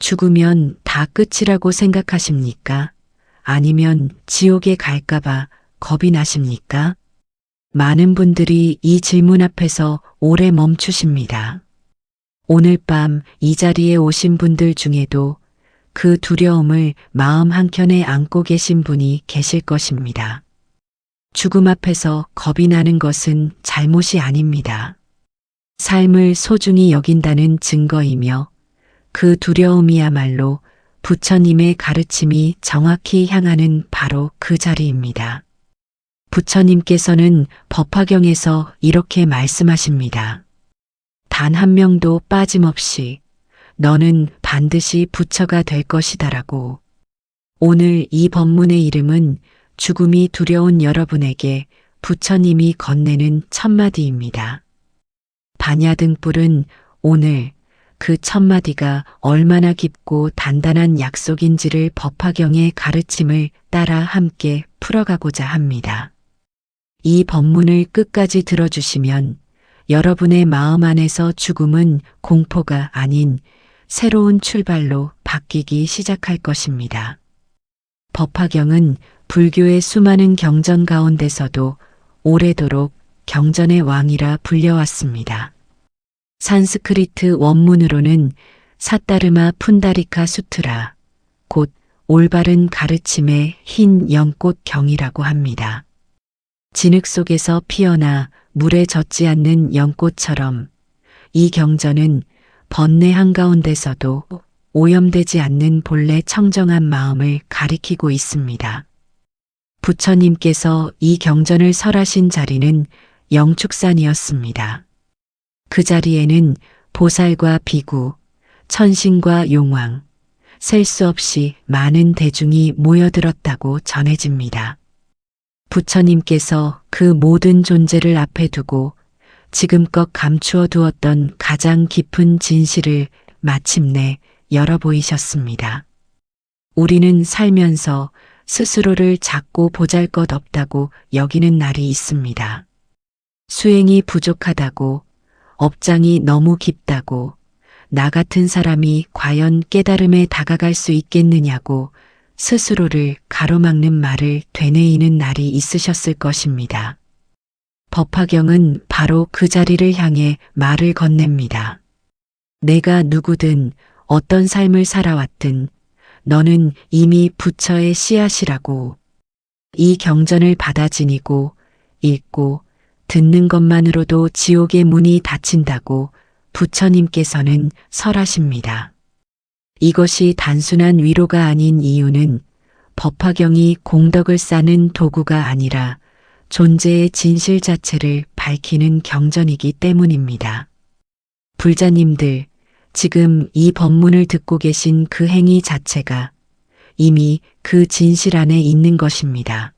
죽으면 다 끝이라고 생각하십니까? 아니면 지옥에 갈까봐 겁이 나십니까? 많은 분들이 이 질문 앞에서 오래 멈추십니다. 오늘 밤 이 자리에 오신 분들 중에도 그 두려움을 마음 한켠에 안고 계신 분이 계실 것입니다. 죽음 앞에서 겁이 나는 것은 잘못이 아닙니다. 삶을 소중히 여긴다는 증거이며 그 두려움이야말로 부처님의 가르침이 정확히 향하는 바로 그 자리입니다. 부처님께서는 법화경에서 이렇게 말씀하십니다. 단 한 명도 빠짐없이 너는 반드시 부처가 될 것이다라고. 오늘 이 법문의 이름은 죽음이 두려운 여러분에게 부처님이 건네는 첫마디입니다. 반야등불은 오늘 그 첫마디가 얼마나 깊고 단단한 약속인지를 법화경의 가르침을 따라 함께 풀어가고자 합니다. 이 법문을 끝까지 들어주시면 여러분의 마음 안에서 죽음은 공포가 아닌 새로운 출발로 바뀌기 시작할 것입니다. 법화경은 불교의 수많은 경전 가운데서도 오래도록 경전의 왕이라 불려왔습니다. 산스크리트 원문으로는 사따르마 푼다리카 수트라, 곧 올바른 가르침의 흰 연꽃 경이라고 합니다. 진흙 속에서 피어나 물에 젖지 않는 연꽃처럼 이 경전은 번뇌 한가운데서도 오염되지 않는 본래 청정한 마음을 가리키고 있습니다. 부처님께서 이 경전을 설하신 자리는 영축산이었습니다. 그 자리에는 보살과 비구, 천신과 용왕, 셀 수 없이 많은 대중이 모여들었다고 전해집니다. 부처님께서 그 모든 존재를 앞에 두고 지금껏 감추어 두었던 가장 깊은 진실을 마침내 열어보이셨습니다. 우리는 살면서 스스로를 작고 보잘것없다고 여기는 날이 있습니다. 수행이 부족하다고, 업장이 너무 깊다고, 나 같은 사람이 과연 깨달음에 다가갈 수 있겠느냐고 스스로를 가로막는 말을 되뇌이는 날이 있으셨을 것입니다. 법화경은 바로 그 자리를 향해 말을 건넵니다. 내가 누구든 어떤 삶을 살아왔든 너는 이미 부처의 씨앗이라고. 이 경전을 받아 지니고 읽고 듣는 것만으로도 지옥의 문이 닫힌다고 부처님께서는 설하십니다. 이것이 단순한 위로가 아닌 이유는 법화경이 공덕을 쌓는 도구가 아니라 존재의 진실 자체를 밝히는 경전이기 때문입니다. 불자님들, 지금 이 법문을 듣고 계신 그 행위 자체가 이미 그 진실 안에 있는 것입니다.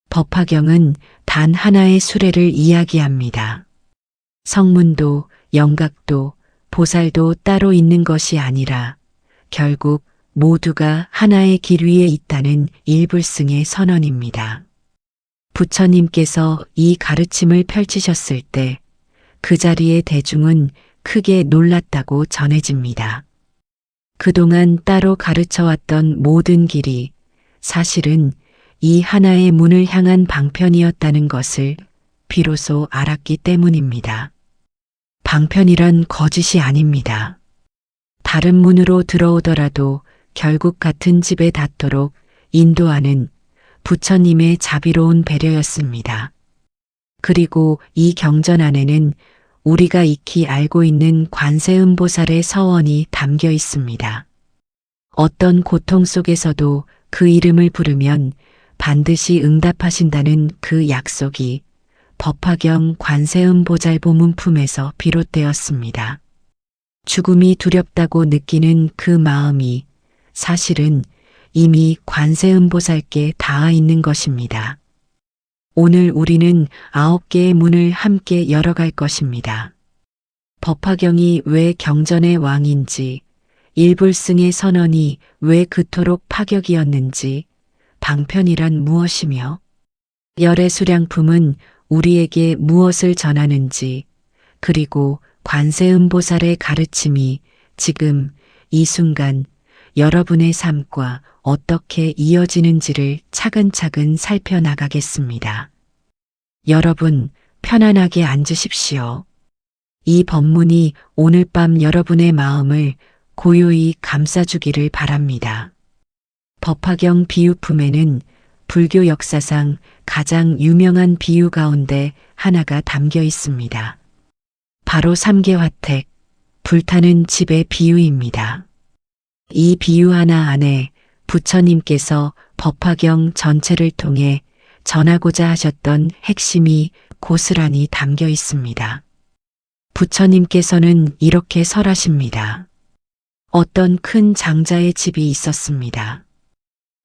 법화경은 단 하나의 수레를 이야기합니다. 성문도, 영각도, 보살도 따로 있는 것이 아니라 결국 모두가 하나의 길 위에 있다는 일불승의 선언입니다. 부처님께서 이 가르침을 펼치셨을 때 그 자리의 대중은 크게 놀랐다고 전해집니다. 그동안 따로 가르쳐왔던 모든 길이 사실은 이 하나의 문을 향한 방편이었다는 것을 비로소 알았기 때문입니다. 방편이란 거짓이 아닙니다. 다른 문으로 들어오더라도 결국 같은 집에 닿도록 인도하는 부처님의 자비로운 배려였습니다. 그리고 이 경전 안에는 우리가 익히 알고 있는 관세음보살의 서원이 담겨 있습니다. 어떤 고통 속에서도 그 이름을 부르면 반드시 응답하신다는 그 약속이 법화경 관세음보살보 문품에서 비롯되었습니다. 죽음이 두렵다고 느끼는 그 마음이 사실은 이미 관세음보살께 닿아 있는 것입니다. 오늘 우리는 9개의 문을 함께 열어갈 것입니다. 법화경이 왜 경전의 왕인지, 일불승의 선언이 왜 그토록 파격이었는지, 방편이란 무엇이며, 열의 수량품은 우리에게 무엇을 전하는지, 그리고 관세음보살의 가르침이 지금 이 순간 여러분의 삶과 어떻게 이어지는지를 차근차근 살펴나가겠습니다. 여러분, 편안하게 앉으십시오. 이 법문이 오늘 밤 여러분의 마음을 고요히 감싸주기를 바랍니다. 법화경 비유품에는 불교 역사상 가장 유명한 비유 가운데 하나가 담겨 있습니다. 바로 삼계화택, 불타는 집의 비유입니다. 이 비유 하나 안에 부처님께서 법화경 전체를 통해 전하고자 하셨던 핵심이 고스란히 담겨 있습니다. 부처님께서는 이렇게 설하십니다. 어떤 큰 장자의 집이 있었습니다.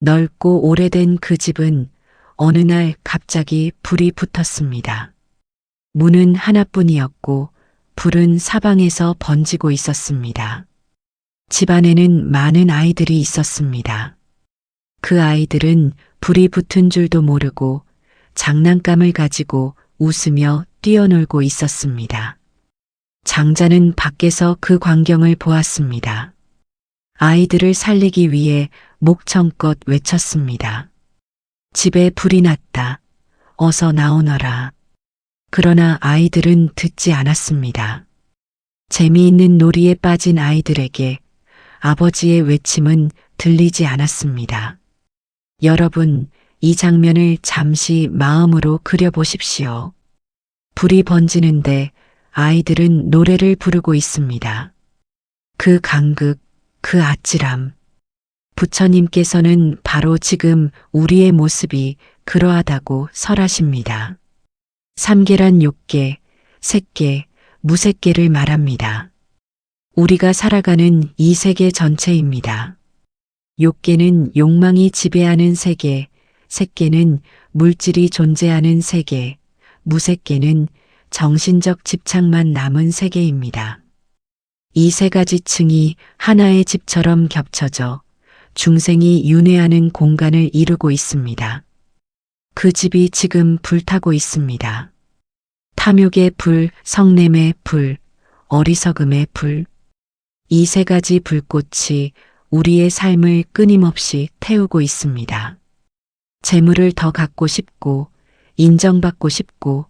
넓고 오래된 그 집은 어느 날 갑자기 불이 붙었습니다. 문은 하나뿐이었고 불은 사방에서 번지고 있었습니다. 집안에는 많은 아이들이 있었습니다. 그 아이들은 불이 붙은 줄도 모르고 장난감을 가지고 웃으며 뛰어놀고 있었습니다. 장자는 밖에서 그 광경을 보았습니다. 아이들을 살리기 위해 목청껏 외쳤습니다. 집에 불이 났다. 어서 나오너라. 그러나 아이들은 듣지 않았습니다. 재미있는 놀이에 빠진 아이들에게 아버지의 외침은 들리지 않았습니다. 여러분, 이 장면을 잠시 마음으로 그려보십시오. 불이 번지는데 아이들은 노래를 부르고 있습니다. 그 간극, 그 아찔함. 부처님께서는 바로 지금 우리의 모습이 그러하다고 설하십니다. 삼계란 욕계, 색계, 무색계를 말합니다. 우리가 살아가는 이 세계 전체입니다. 욕계는 욕망이 지배하는 세계, 색계는 물질이 존재하는 세계, 무색계는 정신적 집착만 남은 세계입니다. 이 세 가지 층이 하나의 집처럼 겹쳐져 중생이 윤회하는 공간을 이루고 있습니다. 그 집이 지금 불타고 있습니다. 탐욕의 불, 성냄의 불, 어리석음의 불. 이 세 가지 불꽃이 우리의 삶을 끊임없이 태우고 있습니다. 재물을 더 갖고 싶고, 인정받고 싶고,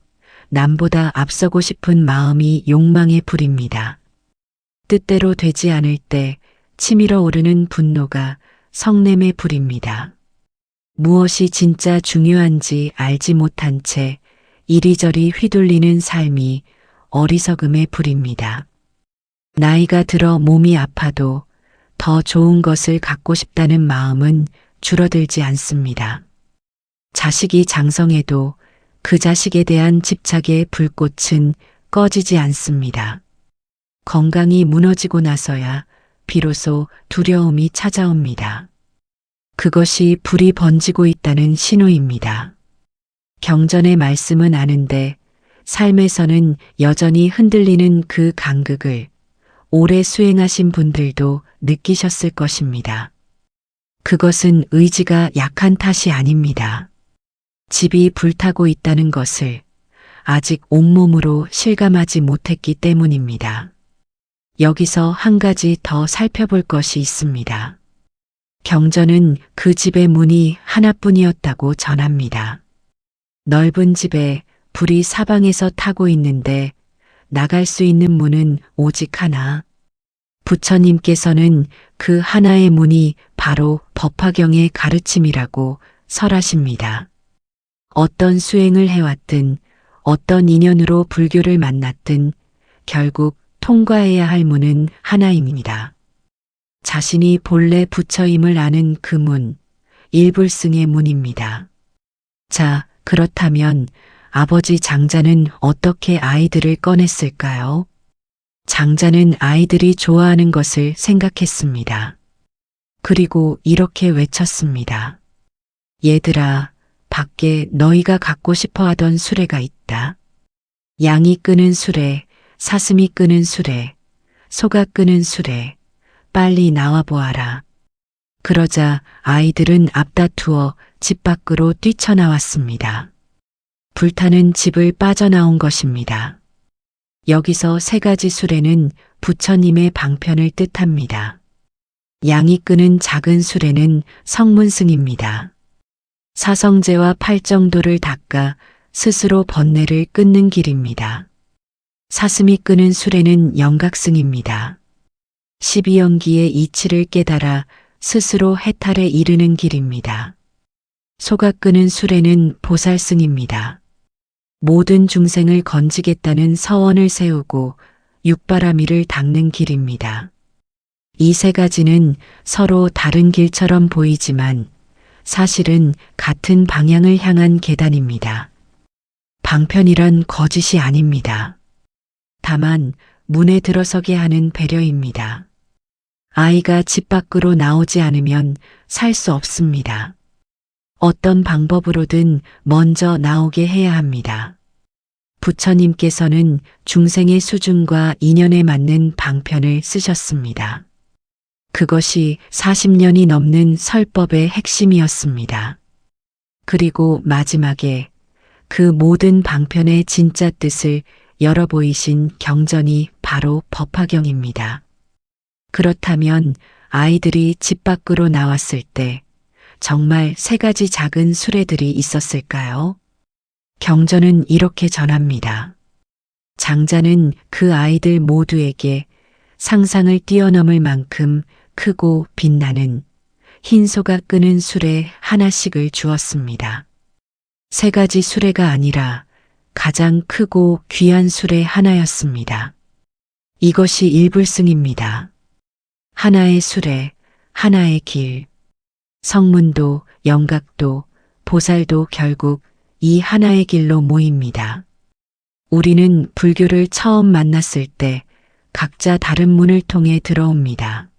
남보다 앞서고 싶은 마음이 욕망의 불입니다. 뜻대로 되지 않을 때 치밀어 오르는 분노가 성냄의 불입니다. 무엇이 진짜 중요한지 알지 못한 채 이리저리 휘둘리는 삶이 어리석음의 불입니다. 나이가 들어 몸이 아파도 더 좋은 것을 갖고 싶다는 마음은 줄어들지 않습니다. 자식이 장성해도 그 자식에 대한 집착의 불꽃은 꺼지지 않습니다. 건강이 무너지고 나서야 비로소 두려움이 찾아옵니다. 그것이 불이 번지고 있다는 신호입니다. 경전의 말씀은 아는데 삶에서는 여전히 흔들리는 그 간극을 오래 수행하신 분들도 느끼셨을 것입니다. 그것은 의지가 약한 탓이 아닙니다. 집이 불타고 있다는 것을 아직 온몸으로 실감하지 못했기 때문입니다. 여기서 한 가지 더 살펴볼 것이 있습니다. 경전은 그 집의 문이 하나뿐이었다고 전합니다. 넓은 집에 불이 사방에서 타고 있는데 나갈 수 있는 문은 오직 하나. 부처님께서는 그 하나의 문이 바로 법화경의 가르침이라고 설하십니다. 어떤 수행을 해왔든 어떤 인연으로 불교를 만났든 결국 통과해야 할 문은 하나입니다. 자신이 본래 부처임을 아는 그 문, 일불승의 문입니다. 자, 그렇다면 아버지 장자는 어떻게 아이들을 꺼냈을까요? 장자는 아이들이 좋아하는 것을 생각했습니다. 그리고 이렇게 외쳤습니다. 얘들아, 밖에 너희가 갖고 싶어 하던 수레가 있다. 양이 끄는 수레, 사슴이 끄는 수레, 소가 끄는 수레, 빨리 나와 보아라. 그러자 아이들은 앞다투어 집 밖으로 뛰쳐나왔습니다. 불타는 집을 빠져나온 것입니다. 여기서 세 가지 수레는 부처님의 방편을 뜻합니다. 양이 끄는 작은 수레는 성문승입니다. 사성제와 팔정도를 닦아 스스로 번뇌를 끊는 길입니다. 사슴이 끄는 수레는 영각승입니다. 12연기의 이치를 깨달아 스스로 해탈에 이르는 길입니다. 소가 끄는 수레는 보살승입니다. 모든 중생을 건지겠다는 서원을 세우고 육바라밀을 닦는 길입니다. 이 세 가지는 서로 다른 길처럼 보이지만 사실은 같은 방향을 향한 계단입니다. 방편이란 거짓이 아닙니다. 다만 문에 들어서게 하는 배려입니다. 아이가 집 밖으로 나오지 않으면 살 수 없습니다. 어떤 방법으로든 먼저 나오게 해야 합니다. 부처님께서는 중생의 수준과 인연에 맞는 방편을 쓰셨습니다. 그것이 40년이 넘는 설법의 핵심이었습니다. 그리고 마지막에 그 모든 방편의 진짜 뜻을 열어 보이신 경전이 바로 법화경입니다. 그렇다면 아이들이 집 밖으로 나왔을 때 정말 세 가지 작은 수레들이 있었을까요? 경전은 이렇게 전합니다. 장자는 그 아이들 모두에게 상상을 뛰어넘을 만큼 크고 빛나는 흰소가 끄는 수레 하나씩을 주었습니다. 세 가지 수레가 아니라 가장 크고 귀한 수레 하나였습니다. 이것이 일불승입니다. 하나의 수레, 하나의 길. 성문도, 영각도, 보살도 결국 이 하나의 길로 모입니다. 우리는 불교를 처음 만났을 때 각자 다른 문을 통해 들어옵니다.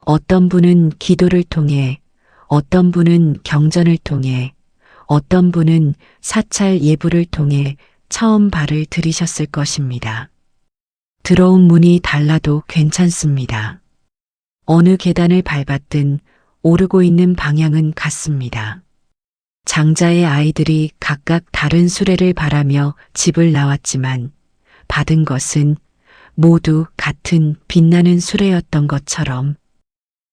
어떤 분은 기도를 통해, 어떤 분은 경전을 통해, 어떤 분은 사찰 예불을 통해 처음 발을 들이셨을 것입니다. 들어온 문이 달라도 괜찮습니다. 어느 계단을 밟았든 오르고 있는 방향은 같습니다. 장자의 아이들이 각각 다른 수레를 바라며 집을 나왔지만 받은 것은 모두 같은 빛나는 수레였던 것처럼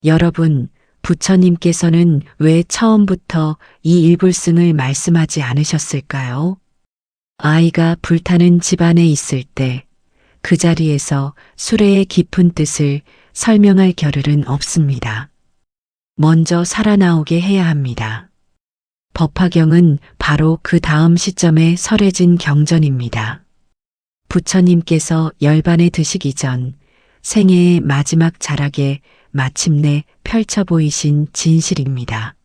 여러분, 부처님께서는 왜 처음부터 이 일불승을 말씀하지 않으셨을까요? 아이가 불타는 집안에 있을 때 그 자리에서 수레의 깊은 뜻을 설명할 겨를은 없습니다. 먼저 살아나오게 해야 합니다. 법화경은 바로 그 다음 시점에 설해진 경전입니다. 부처님께서 열반에 드시기 전 생애의 마지막 자락에 마침내 펼쳐 보이신 진실입니다.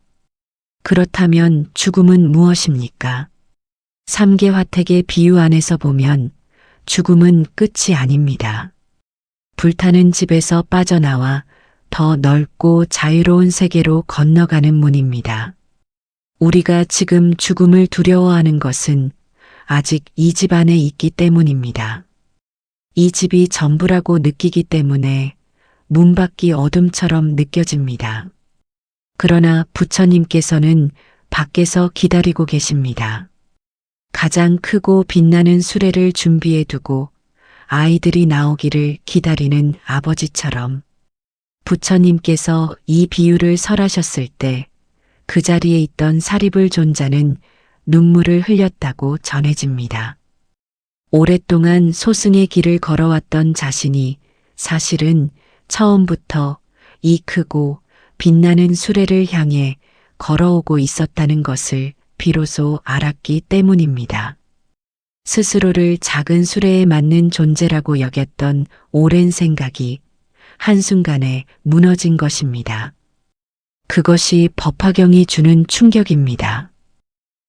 그렇다면 죽음은 무엇입니까? 삼계화택의 비유 안에서 보면 죽음은 끝이 아닙니다. 불타는 집에서 빠져나와 더 넓고 자유로운 세계로 건너가는 문입니다. 우리가 지금 죽음을 두려워하는 것은 아직 이 집 안에 있기 때문입니다. 이 집이 전부라고 느끼기 때문에 문 밖이 어둠처럼 느껴집니다. 그러나 부처님께서는 밖에서 기다리고 계십니다. 가장 크고 빛나는 수레를 준비해 두고 아이들이 나오기를 기다리는 아버지처럼 부처님께서 이 비유를 설하셨을 때 그 자리에 있던 사리불 존자는 눈물을 흘렸다고 전해집니다. 오랫동안 소승의 길을 걸어왔던 자신이 사실은 처음부터 이 크고 빛나는 수레를 향해 걸어오고 있었다는 것을 비로소 알았기 때문입니다. 스스로를 작은 수레에 맞는 존재라고 여겼던 오랜 생각이 한순간에 무너진 것입니다. 그것이 법화경이 주는 충격입니다.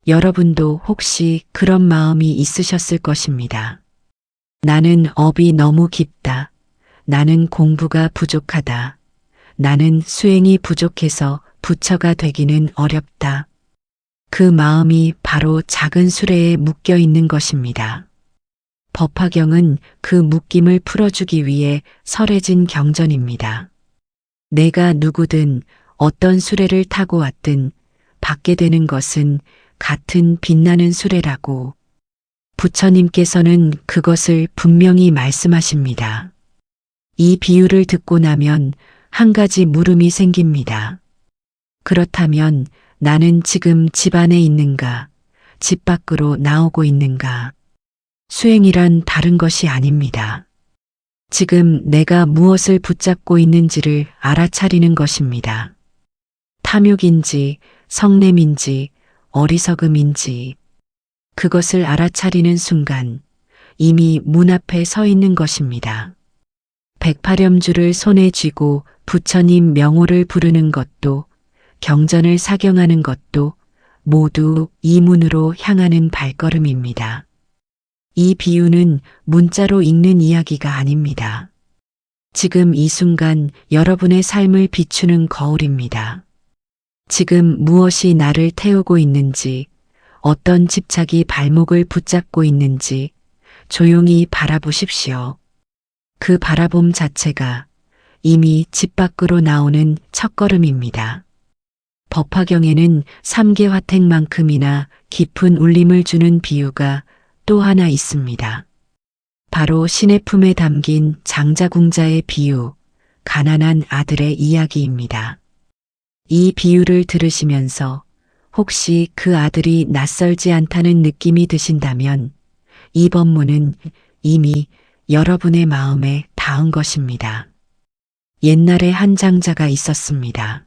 여러분도 혹시 그런 마음이 있으셨을 것입니다. 나는 업이 너무 깊다. 나는 공부가 부족하다. 나는 수행이 부족해서 부처가 되기는 어렵다. 그 마음이 바로 작은 수레에 묶여 있는 것입니다. 법화경은 그 묶임을 풀어주기 위해 설해진 경전입니다. 내가 누구든 어떤 수레를 타고 왔든 받게 되는 것은 같은 빛나는 수레라고 부처님께서는 그것을 분명히 말씀하십니다. 이 비유를 듣고 나면 한 가지 물음이 생깁니다. 그렇다면 나는 지금 집 안에 있는가? 집 밖으로 나오고 있는가? 수행이란 다른 것이 아닙니다. 지금 내가 무엇을 붙잡고 있는지를 알아차리는 것입니다. 탐욕인지, 성냄인지, 어리석음인지, 그것을 알아차리는 순간 이미 문 앞에 서 있는 것입니다. 108염주를 손에 쥐고 부처님 명호를 부르는 것도, 경전을 사경하는 것도 모두 이 문으로 향하는 발걸음입니다. 이 비유는 문자로 읽는 이야기가 아닙니다. 지금 이 순간 여러분의 삶을 비추는 거울입니다. 지금 무엇이 나를 태우고 있는지, 어떤 집착이 발목을 붙잡고 있는지 조용히 바라보십시오. 그 바라봄 자체가 이미 집 밖으로 나오는 첫걸음입니다. 법화경에는 삼계화택만큼이나 깊은 울림을 주는 비유가 또 하나 있습니다. 바로 신의 품에 담긴 장자궁자의 비유, 가난한 아들의 이야기입니다. 이 비유를 들으시면서 혹시 그 아들이 낯설지 않다는 느낌이 드신다면 이 법문은 이미 여러분의 마음에 닿은 것입니다. 옛날에 한 장자가 있었습니다.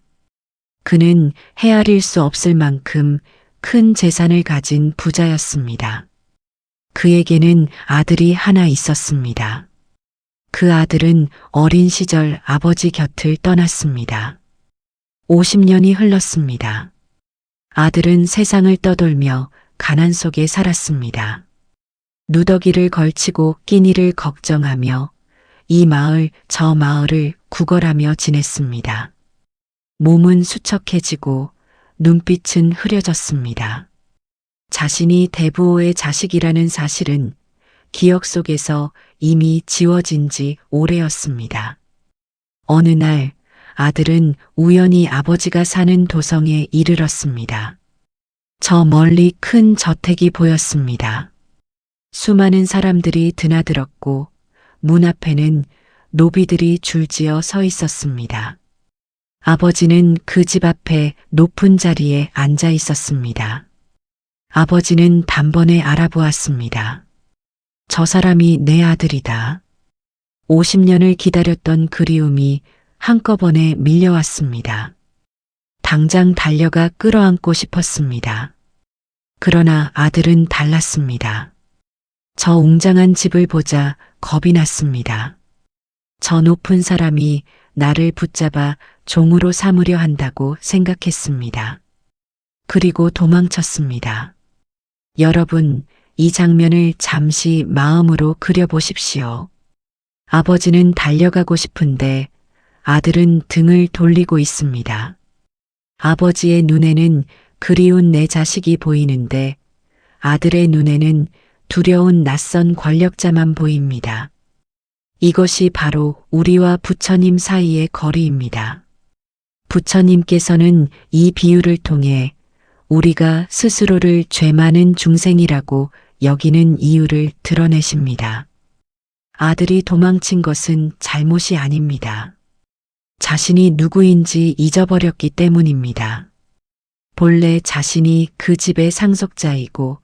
그는 헤아릴 수 없을 만큼 큰 재산을 가진 부자였습니다. 그에게는 아들이 하나 있었습니다. 그 아들은 어린 시절 아버지 곁을 떠났습니다. 50년이 흘렀습니다. 아들은 세상을 떠돌며 가난 속에 살았습니다. 누더기를 걸치고 끼니를 걱정하며 이 마을 저 마을을 구걸하며 지냈습니다. 몸은 수척해지고 눈빛은 흐려졌습니다. 자신이 대부호의 자식이라는 사실은 기억 속에서 이미 지워진 지 오래였습니다. 어느 날 아들은 우연히 아버지가 사는 도성에 이르렀습니다. 저 멀리 큰 저택이 보였습니다. 수많은 사람들이 드나들었고 문 앞에는 노비들이 줄지어 서 있었습니다. 아버지는 그 집 앞에 높은 자리에 앉아 있었습니다. 아버지는 단번에 알아보았습니다. 저 사람이 내 아들이다. 50년을 기다렸던 그리움이 한꺼번에 밀려왔습니다. 당장 달려가 끌어안고 싶었습니다. 그러나 아들은 달랐습니다. 저 웅장한 집을 보자 겁이 났습니다. 저 높은 사람이 나를 붙잡아 종으로 삼으려 한다고 생각했습니다. 그리고 도망쳤습니다. 여러분, 이 장면을 잠시 마음으로 그려보십시오. 아버지는 달려가고 싶은데 아들은 등을 돌리고 있습니다. 아버지의 눈에는 그리운 내 자식이 보이는데 아들의 눈에는 두려운 낯선 권력자만 보입니다. 이것이 바로 우리와 부처님 사이의 거리입니다. 부처님께서는 이 비유를 통해 우리가 스스로를 죄 많은 중생이라고 여기는 이유를 드러내십니다. 아들이 도망친 것은 잘못이 아닙니다. 자신이 누구인지 잊어버렸기 때문입니다. 본래 자신이 그 집의 상속자이고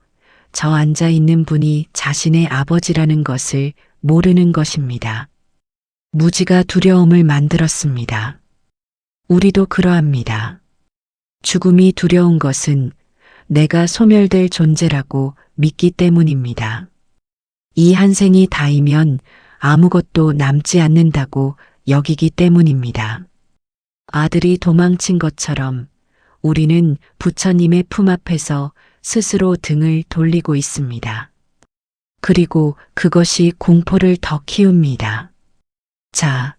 저 앉아 있는 분이 자신의 아버지라는 것을 모르는 것입니다. 무지가 두려움을 만들었습니다. 우리도 그러합니다. 죽음이 두려운 것은 내가 소멸될 존재라고 믿기 때문입니다. 이 한 생이 다이면 아무것도 남지 않는다고 여기기 때문입니다. 아들이 도망친 것처럼 우리는 부처님의 품 앞에서 스스로 등을 돌리고 있습니다. 그리고 그것이 공포를 더 키웁니다. 자,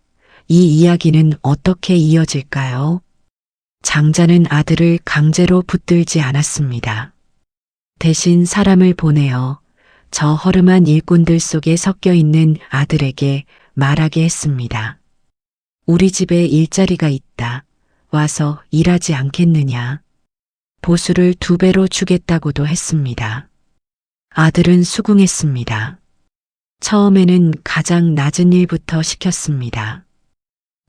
이 이야기는 어떻게 이어질까요? 장자는 아들을 강제로 붙들지 않았습니다. 대신 사람을 보내어 저 허름한 일꾼들 속에 섞여 있는 아들에게 말하게 했습니다. 우리 집에 일자리가 있다. 와서 일하지 않겠느냐. 보수를 2배로 주겠다고도 했습니다. 아들은 수긍했습니다. 처음에는 가장 낮은 일부터 시켰습니다.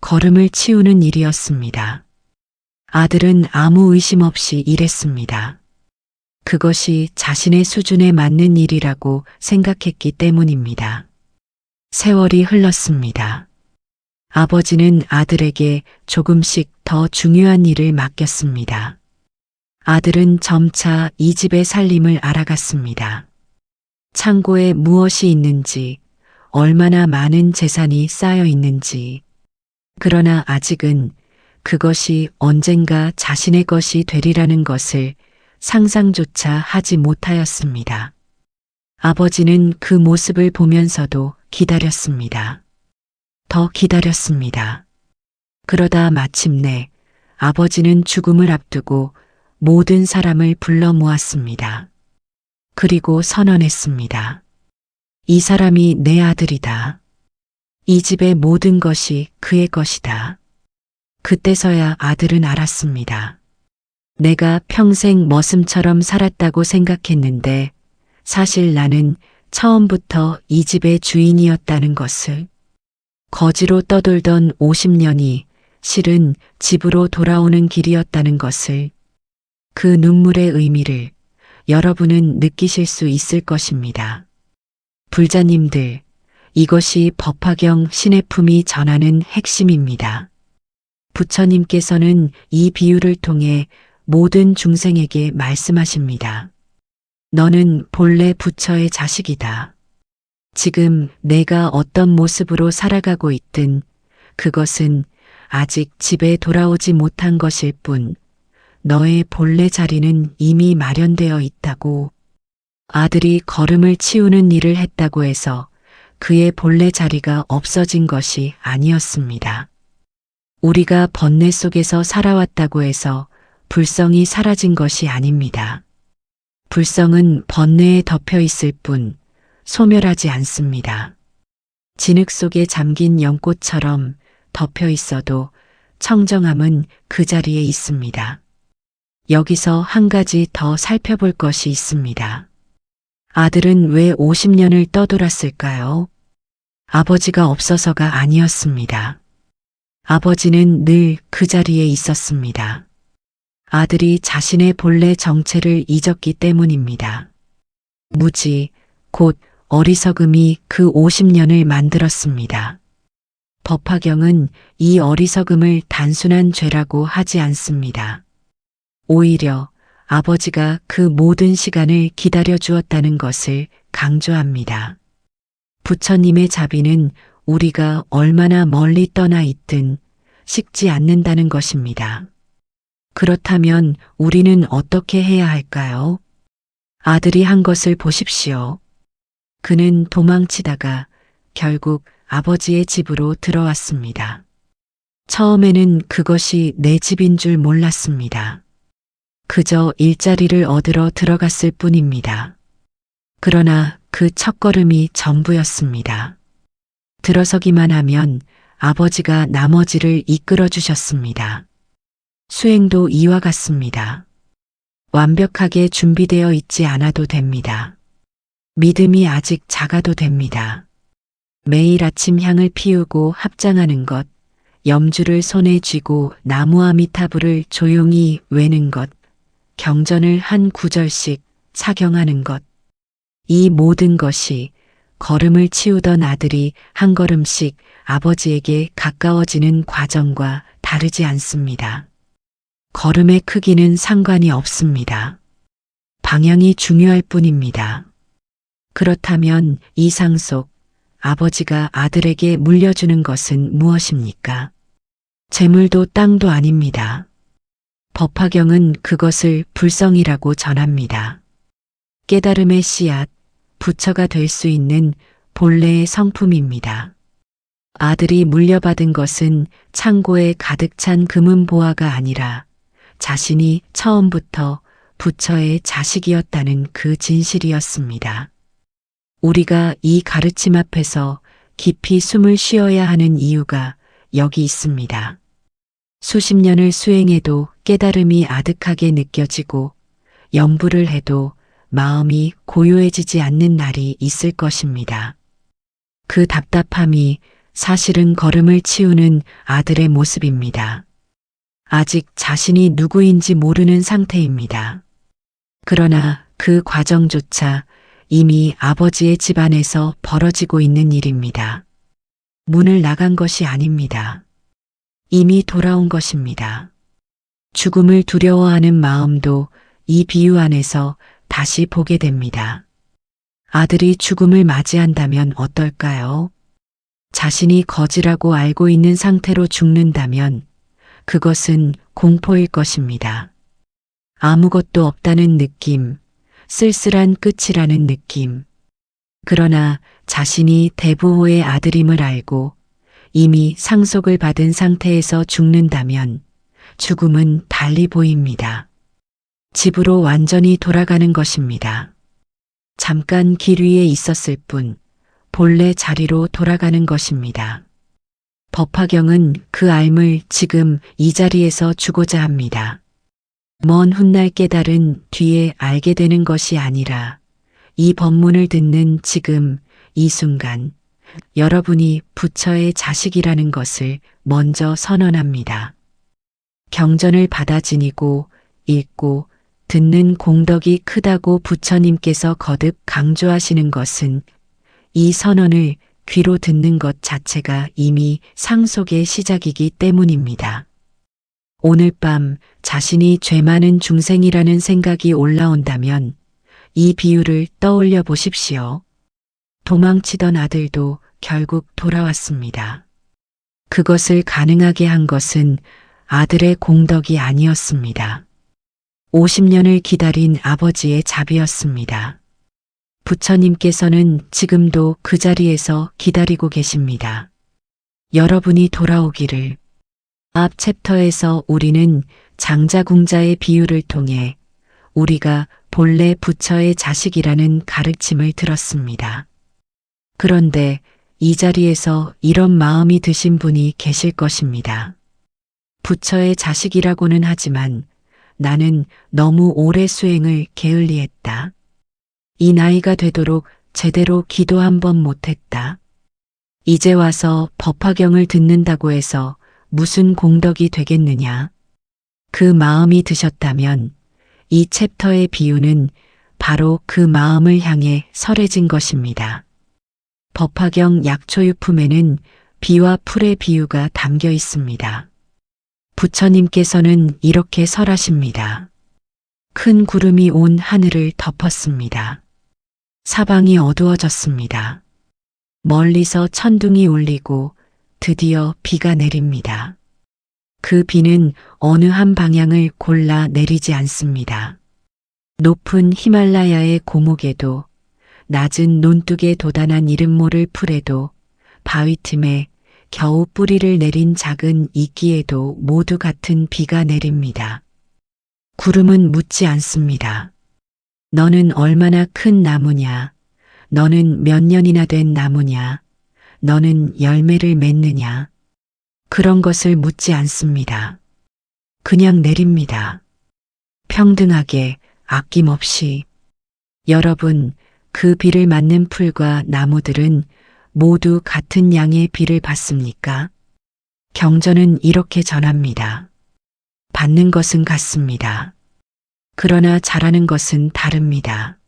걸음을 치우는 일이었습니다. 아들은 아무 의심 없이 일했습니다. 그것이 자신의 수준에 맞는 일이라고 생각했기 때문입니다. 세월이 흘렀습니다. 아버지는 아들에게 조금씩 더 중요한 일을 맡겼습니다. 아들은 점차 이 집의 살림을 알아갔습니다. 창고에 무엇이 있는지, 얼마나 많은 재산이 쌓여 있는지. 그러나 아직은 그것이 언젠가 자신의 것이 되리라는 것을 상상조차 하지 못하였습니다. 아버지는 그 모습을 보면서도 기다렸습니다. 더 기다렸습니다. 그러다 마침내 아버지는 죽음을 앞두고 모든 사람을 불러 모았습니다. 그리고 선언했습니다. 이 사람이 내 아들이다. 이 집의 모든 것이 그의 것이다. 그때서야 아들은 알았습니다. 내가 평생 머슴처럼 살았다고 생각했는데 사실 나는 처음부터 이 집의 주인이었다는 것을. 거지로 떠돌던 50년이 실은 집으로 돌아오는 길이었다는 것을. 그 눈물의 의미를 여러분은 느끼실 수 있을 것입니다. 불자님들, 이것이 법화경 신의 품이 전하는 핵심입니다. 부처님께서는 이 비유를 통해 모든 중생에게 말씀하십니다. 너는 본래 부처의 자식이다. 지금 내가 어떤 모습으로 살아가고 있든 그것은 아직 집에 돌아오지 못한 것일 뿐 너의 본래 자리는 이미 마련되어 있다고. 아들이 걸음을 치우는 일을 했다고 해서 그의 본래 자리가 없어진 것이 아니었습니다. 우리가 번뇌 속에서 살아왔다고 해서 불성이 사라진 것이 아닙니다. 불성은 번뇌에 덮여 있을 뿐 소멸하지 않습니다. 진흙 속에 잠긴 연꽃처럼 덮여 있어도 청정함은 그 자리에 있습니다. 여기서 한 가지 더 살펴볼 것이 있습니다. 아들은 왜 50년을 떠돌았을까요? 아버지가 없어서가 아니었습니다. 아버지는 늘 그 자리에 있었습니다. 아들이 자신의 본래 정체를 잊었기 때문입니다. 무지, 곧 어리석음이 그 50년을 만들었습니다. 법화경은 이 어리석음을 단순한 죄라고 하지 않습니다. 오히려 아버지가 그 모든 시간을 기다려 주었다는 것을 강조합니다. 부처님의 자비는 우리가 얼마나 멀리 떠나 있든 식지 않는다는 것입니다. 그렇다면 우리는 어떻게 해야 할까요? 아들이 한 것을 보십시오. 그는 도망치다가 결국 아버지의 집으로 들어왔습니다. 처음에는 그것이 내 집인 줄 몰랐습니다. 그저 일자리를 얻으러 들어갔을 뿐입니다. 그러나 그 첫걸음이 전부였습니다. 들어서기만 하면 아버지가 나머지를 이끌어 주셨습니다. 수행도 이와 같습니다. 완벽하게 준비되어 있지 않아도 됩니다. 믿음이 아직 작아도 됩니다. 매일 아침 향을 피우고 합장하는 것, 염주를 손에 쥐고 나무아미타불을 조용히 외는 것, 경전을 한 구절씩 사경하는 것. 이 모든 것이 걸음을 치우던 아들이 한 걸음씩 아버지에게 가까워지는 과정과 다르지 않습니다. 걸음의 크기는 상관이 없습니다. 방향이 중요할 뿐입니다. 그렇다면 이 상 속 아버지가 아들에게 물려주는 것은 무엇입니까? 재물도 땅도 아닙니다. 법화경은 그것을 불성이라고 전합니다. 깨달음의 씨앗, 부처가 될 수 있는 본래의 성품입니다. 아들이 물려받은 것은 창고에 가득 찬 금은 보화가 아니라 자신이 처음부터 부처의 자식이었다는 그 진실이었습니다. 우리가 이 가르침 앞에서 깊이 숨을 쉬어야 하는 이유가 여기 있습니다. 수십 년을 수행해도 깨달음이 아득하게 느껴지고 염불을 해도 마음이 고요해지지 않는 날이 있을 것입니다. 그 답답함이 사실은 걸음을 치우는 아들의 모습입니다. 아직 자신이 누구인지 모르는 상태입니다. 그러나 그 과정조차 이미 아버지의 집안에서 벌어지고 있는 일입니다. 문을 나간 것이 아닙니다. 이미 돌아온 것입니다. 죽음을 두려워하는 마음도 이 비유 안에서 다시 보게 됩니다. 아들이 죽음을 맞이한다면 어떨까요? 자신이 거지라고 알고 있는 상태로 죽는다면 그것은 공포일 것입니다. 아무것도 없다는 느낌, 쓸쓸한 끝이라는 느낌. 그러나 자신이 대부호의 아들임을 알고 이미 상속을 받은 상태에서 죽는다면 죽음은 달리 보입니다. 집으로 완전히 돌아가는 것입니다. 잠깐 길 위에 있었을 뿐 본래 자리로 돌아가는 것입니다. 법화경은 그 삶을 지금 이 자리에서 주고자 합니다. 먼 훗날 깨달은 뒤에 알게 되는 것이 아니라 이 법문을 듣는 지금 이 순간 여러분이 부처의 자식이라는 것을 먼저 선언합니다. 경전을 받아 지니고 읽고 듣는 공덕이 크다고 부처님께서 거듭 강조하시는 것은 이 선언을 귀로 듣는 것 자체가 이미 상속의 시작이기 때문입니다. 오늘 밤 자신이 죄 많은 중생이라는 생각이 올라온다면 이 비유를 떠올려 보십시오. 도망치던 아들도 결국 돌아왔습니다. 그것을 가능하게 한 것은 아들의 공덕이 아니었습니다. 50년을 기다린 아버지의 자비였습니다. 부처님께서는 지금도 그 자리에서 기다리고 계십니다. 여러분이 돌아오기를. 앞 챕터에서 우리는 장자궁자의 비유를 통해 우리가 본래 부처의 자식이라는 가르침을 들었습니다. 그런데 이 자리에서 이런 마음이 드신 분이 계실 것입니다. 부처의 자식이라고는 하지만 나는 너무 오래 수행을 게을리했다. 이 나이가 되도록 제대로 기도 한 번 못했다. 이제 와서 법화경을 듣는다고 해서 무슨 공덕이 되겠느냐. 그 마음이 드셨다면 이 챕터의 비유는 바로 그 마음을 향해 설해진 것입니다. 법화경 약초유품에는 비와 풀의 비유가 담겨 있습니다. 부처님께서는 이렇게 설하십니다. 큰 구름이 온 하늘을 덮었습니다. 사방이 어두워졌습니다. 멀리서 천둥이 울리고 드디어 비가 내립니다. 그 비는 어느 한 방향을 골라 내리지 않습니다. 높은 히말라야의 고목에도 낮은 논둑에 도단한 이름 모를 풀에도 바위 틈에 겨우 뿌리를 내린 작은 이끼에도 모두 같은 비가 내립니다. 구름은 묻지 않습니다. 너는 얼마나 큰 나무냐? 너는 몇 년이나 된 나무냐? 너는 열매를 맺느냐? 그런 것을 묻지 않습니다. 그냥 내립니다. 평등하게 아낌없이. 여러분, 그 비를 맞는 풀과 나무들은 모두 같은 양의 비를 받습니까? 경전은 이렇게 전합니다. 받는 것은 같습니다. 그러나 자라는 것은 다릅니다.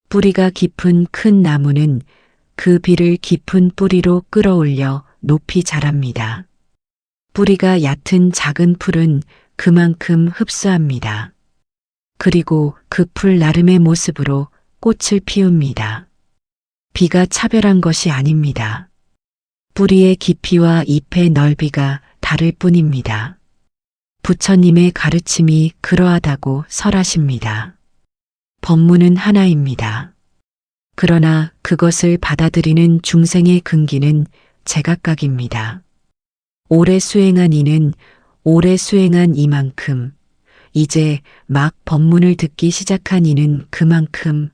뿌리가 깊은 큰 나무는 그 비를 깊은 뿌리로 끌어올려 높이 자랍니다. 뿌리가 얕은 작은 풀은 그만큼 흡수합니다. 그리고 그 풀 나름의 모습으로 꽃을 피웁니다. 비가 차별한 것이 아닙니다. 뿌리의 깊이와 잎의 넓이가 다를 뿐입니다. 부처님의 가르침이 그러하다고 설하십니다. 법문은 하나입니다. 그러나 그것을 받아들이는 중생의 근기는 제각각입니다. 오래 수행한 이는 오래 수행한 이만큼, 이제 막 법문을 듣기 시작한 이는 그만큼,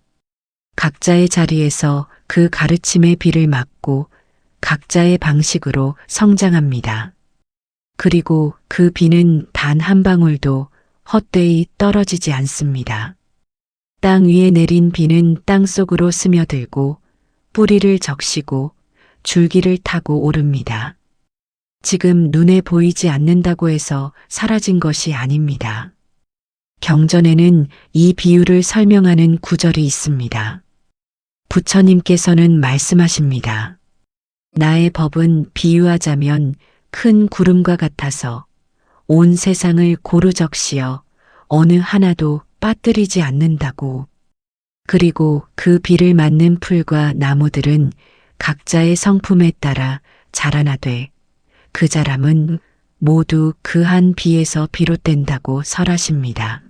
각자의 자리에서 그 가르침의 비를 맞고 각자의 방식으로 성장합니다. 그리고 그 비는 단 한 방울도 헛되이 떨어지지 않습니다. 땅 위에 내린 비는 땅 속으로 스며들고 뿌리를 적시고 줄기를 타고 오릅니다. 지금 눈에 보이지 않는다고 해서 사라진 것이 아닙니다. 경전에는 이 비유를 설명하는 구절이 있습니다. 부처님께서는 말씀하십니다. 나의 법은 비유하자면 큰 구름과 같아서 온 세상을 고루 적시어 어느 하나도 빠뜨리지 않는다고. 그리고 그 비를 맞는 풀과 나무들은 각자의 성품에 따라 자라나되 그 자람은 모두 그 한 비에서 비롯된다고 설하십니다.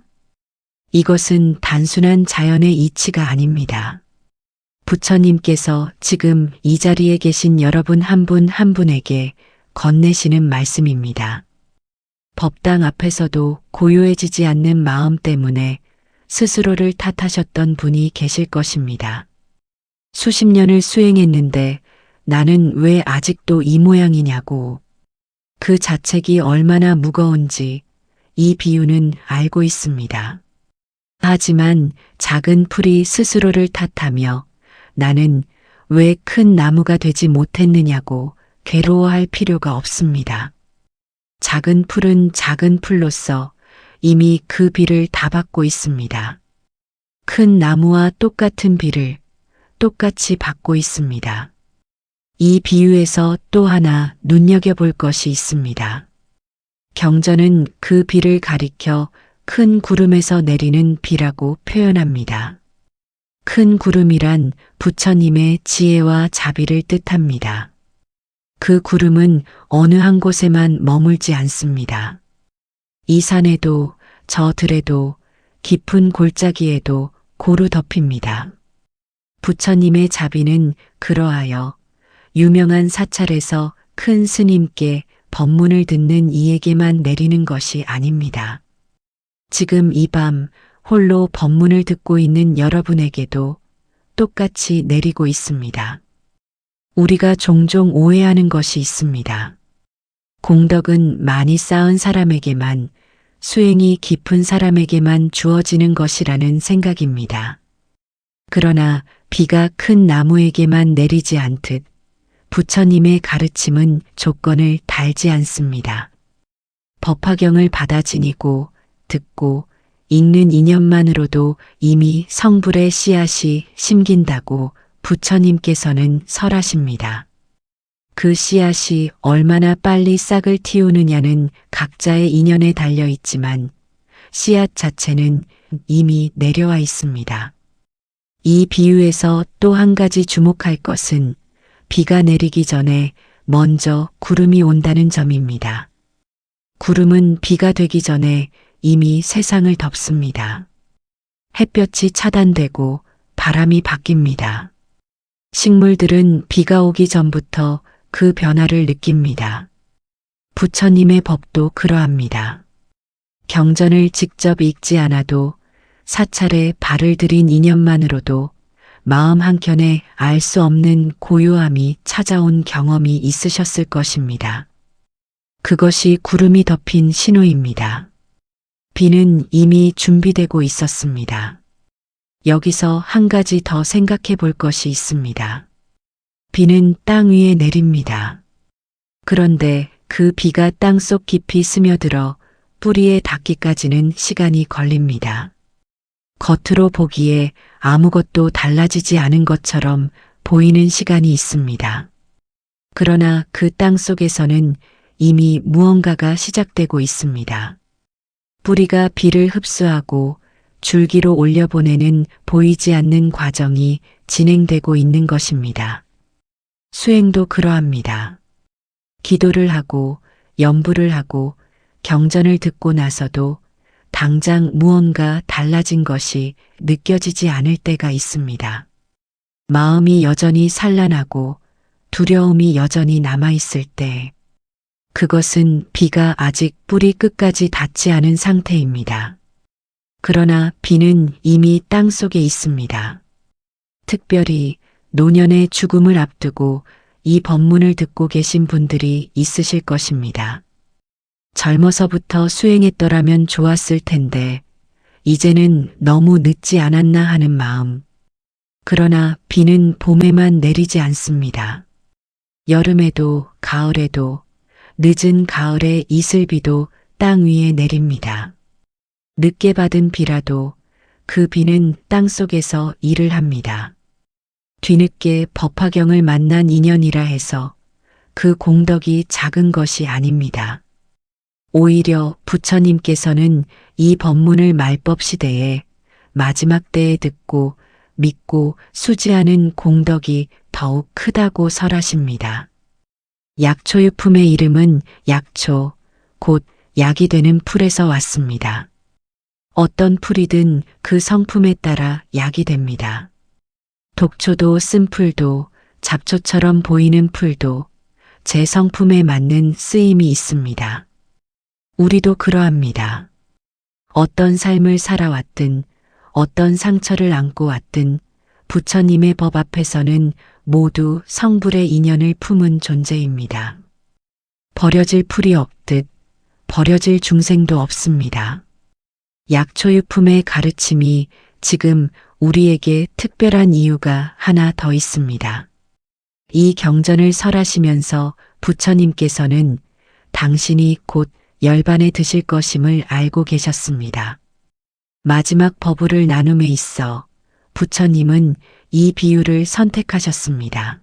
이것은 단순한 자연의 이치가 아닙니다. 부처님께서 지금 이 자리에 계신 여러분 한 분 한 분에게 건네시는 말씀입니다. 법당 앞에서도 고요해지지 않는 마음 때문에 스스로를 탓하셨던 분이 계실 것입니다. 수십 년을 수행했는데 나는 왜 아직도 이 모양이냐고. 그 자책이 얼마나 무거운지 이 비유는 알고 있습니다. 하지만 작은 풀이 스스로를 탓하며 나는 왜 큰 나무가 되지 못했느냐고 괴로워할 필요가 없습니다. 작은 풀은 작은 풀로서 이미 그 비를 다 받고 있습니다. 큰 나무와 똑같은 비를 똑같이 받고 있습니다. 이 비유에서 또 하나 눈여겨볼 것이 있습니다. 경전은 그 비를 가리켜 큰 구름에서 내리는 비라고 표현합니다. 큰 구름이란 부처님의 지혜와 자비를 뜻합니다. 그 구름은 어느 한 곳에만 머물지 않습니다. 이 산에도 저 들에도 깊은 골짜기에도 고루 덮입니다. 부처님의 자비는 그러하여 유명한 사찰에서 큰 스님께 법문을 듣는 이에게만 내리는 것이 아닙니다. 지금 이 밤 홀로 법문을 듣고 있는 여러분에게도 똑같이 내리고 있습니다. 우리가 종종 오해하는 것이 있습니다. 공덕은 많이 쌓은 사람에게만, 수행이 깊은 사람에게만 주어지는 것이라는 생각입니다. 그러나 비가 큰 나무에게만 내리지 않듯 부처님의 가르침은 조건을 달지 않습니다. 법화경을 받아 지니고 듣고 읽는 인연만으로도 이미 성불의 씨앗이 심긴다고 부처님께서는 설하십니다. 그 씨앗이 얼마나 빨리 싹을 틔우느냐는 각자의 인연에 달려 있지만 씨앗 자체는 이미 내려와 있습니다. 이 비유에서 또 한 가지 주목할 것은 비가 내리기 전에 먼저 구름이 온다는 점입니다. 구름은 비가 되기 전에 이미 세상을 덮습니다. 햇볕이 차단되고 바람이 바뀝니다. 식물들은 비가 오기 전부터 그 변화를 느낍니다. 부처님의 법도 그러합니다. 경전을 직접 읽지 않아도 사찰에 발을 들인 인연만으로도 마음 한켠에 알 수 없는 고요함이 찾아온 경험이 있으셨을 것입니다. 그것이 구름이 덮인 신호입니다. 비는 이미 준비되고 있었습니다. 여기서 한 가지 더 생각해 볼 것이 있습니다. 비는 땅 위에 내립니다. 그런데 그 비가 땅속 깊이 스며들어 뿌리에 닿기까지는 시간이 걸립니다. 겉으로 보기에 아무것도 달라지지 않은 것처럼 보이는 시간이 있습니다. 그러나 그 땅 속에서는 이미 무언가가 시작되고 있습니다. 뿌리가 비를 흡수하고 줄기로 올려보내는 보이지 않는 과정이 진행되고 있는 것입니다. 수행도 그러합니다. 기도를 하고 염불을 하고 경전을 듣고 나서도 당장 무언가 달라진 것이 느껴지지 않을 때가 있습니다. 마음이 여전히 산란하고 두려움이 여전히 남아있을 때, 그것은 비가 아직 뿌리 끝까지 닿지 않은 상태입니다. 그러나 비는 이미 땅 속에 있습니다. 특별히 노년의 죽음을 앞두고 이 법문을 듣고 계신 분들이 있으실 것입니다. 젊어서부터 수행했더라면 좋았을 텐데 이제는 너무 늦지 않았나 하는 마음. 그러나 비는 봄에만 내리지 않습니다. 여름에도 가을에도 늦은 가을에 이슬비도 땅 위에 내립니다. 늦게 받은 비라도 그 비는 땅 속에서 일을 합니다. 뒤늦게 법화경을 만난 인연이라 해서 그 공덕이 작은 것이 아닙니다. 오히려 부처님께서는 이 법문을 말법 시대에 마지막 때에 듣고 믿고 수지하는 공덕이 더욱 크다고 설하십니다. 약초유품의 이름은 약초, 곧 약이 되는 풀에서 왔습니다. 어떤 풀이든 그 성품에 따라 약이 됩니다. 독초도 쓴풀도 잡초처럼 보이는 풀도 제 성품에 맞는 쓰임이 있습니다. 우리도 그러합니다. 어떤 삶을 살아왔든 어떤 상처를 안고 왔든 부처님의 법 앞에서는 모두 성불의 인연을 품은 존재입니다. 버려질 풀이 없듯 버려질 중생도 없습니다. 약초유품의 가르침이 지금 우리에게 특별한 이유가 하나 더 있습니다. 이 경전을 설하시면서 부처님께서는 당신이 곧 열반에 드실 것임을 알고 계셨습니다. 마지막 법우를 나눔에 있어 부처님은 이 비유를 선택하셨습니다.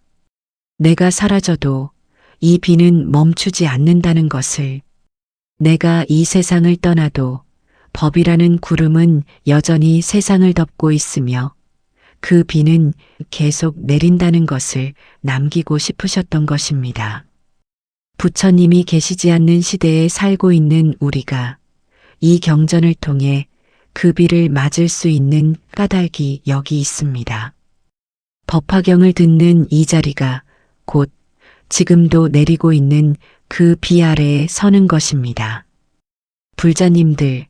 내가 사라져도 이 비는 멈추지 않는다는 것을, 내가 이 세상을 떠나도 법이라는 구름은 여전히 세상을 덮고 있으며 그 비는 계속 내린다는 것을 남기고 싶으셨던 것입니다. 부처님이 계시지 않는 시대에 살고 있는 우리가 이 경전을 통해 그 비를 맞을 수 있는 까닭이 여기 있습니다. 법화경을 듣는 이 자리가 곧 지금도 내리고 있는 그 비 아래에 서는 것입니다. 불자님들,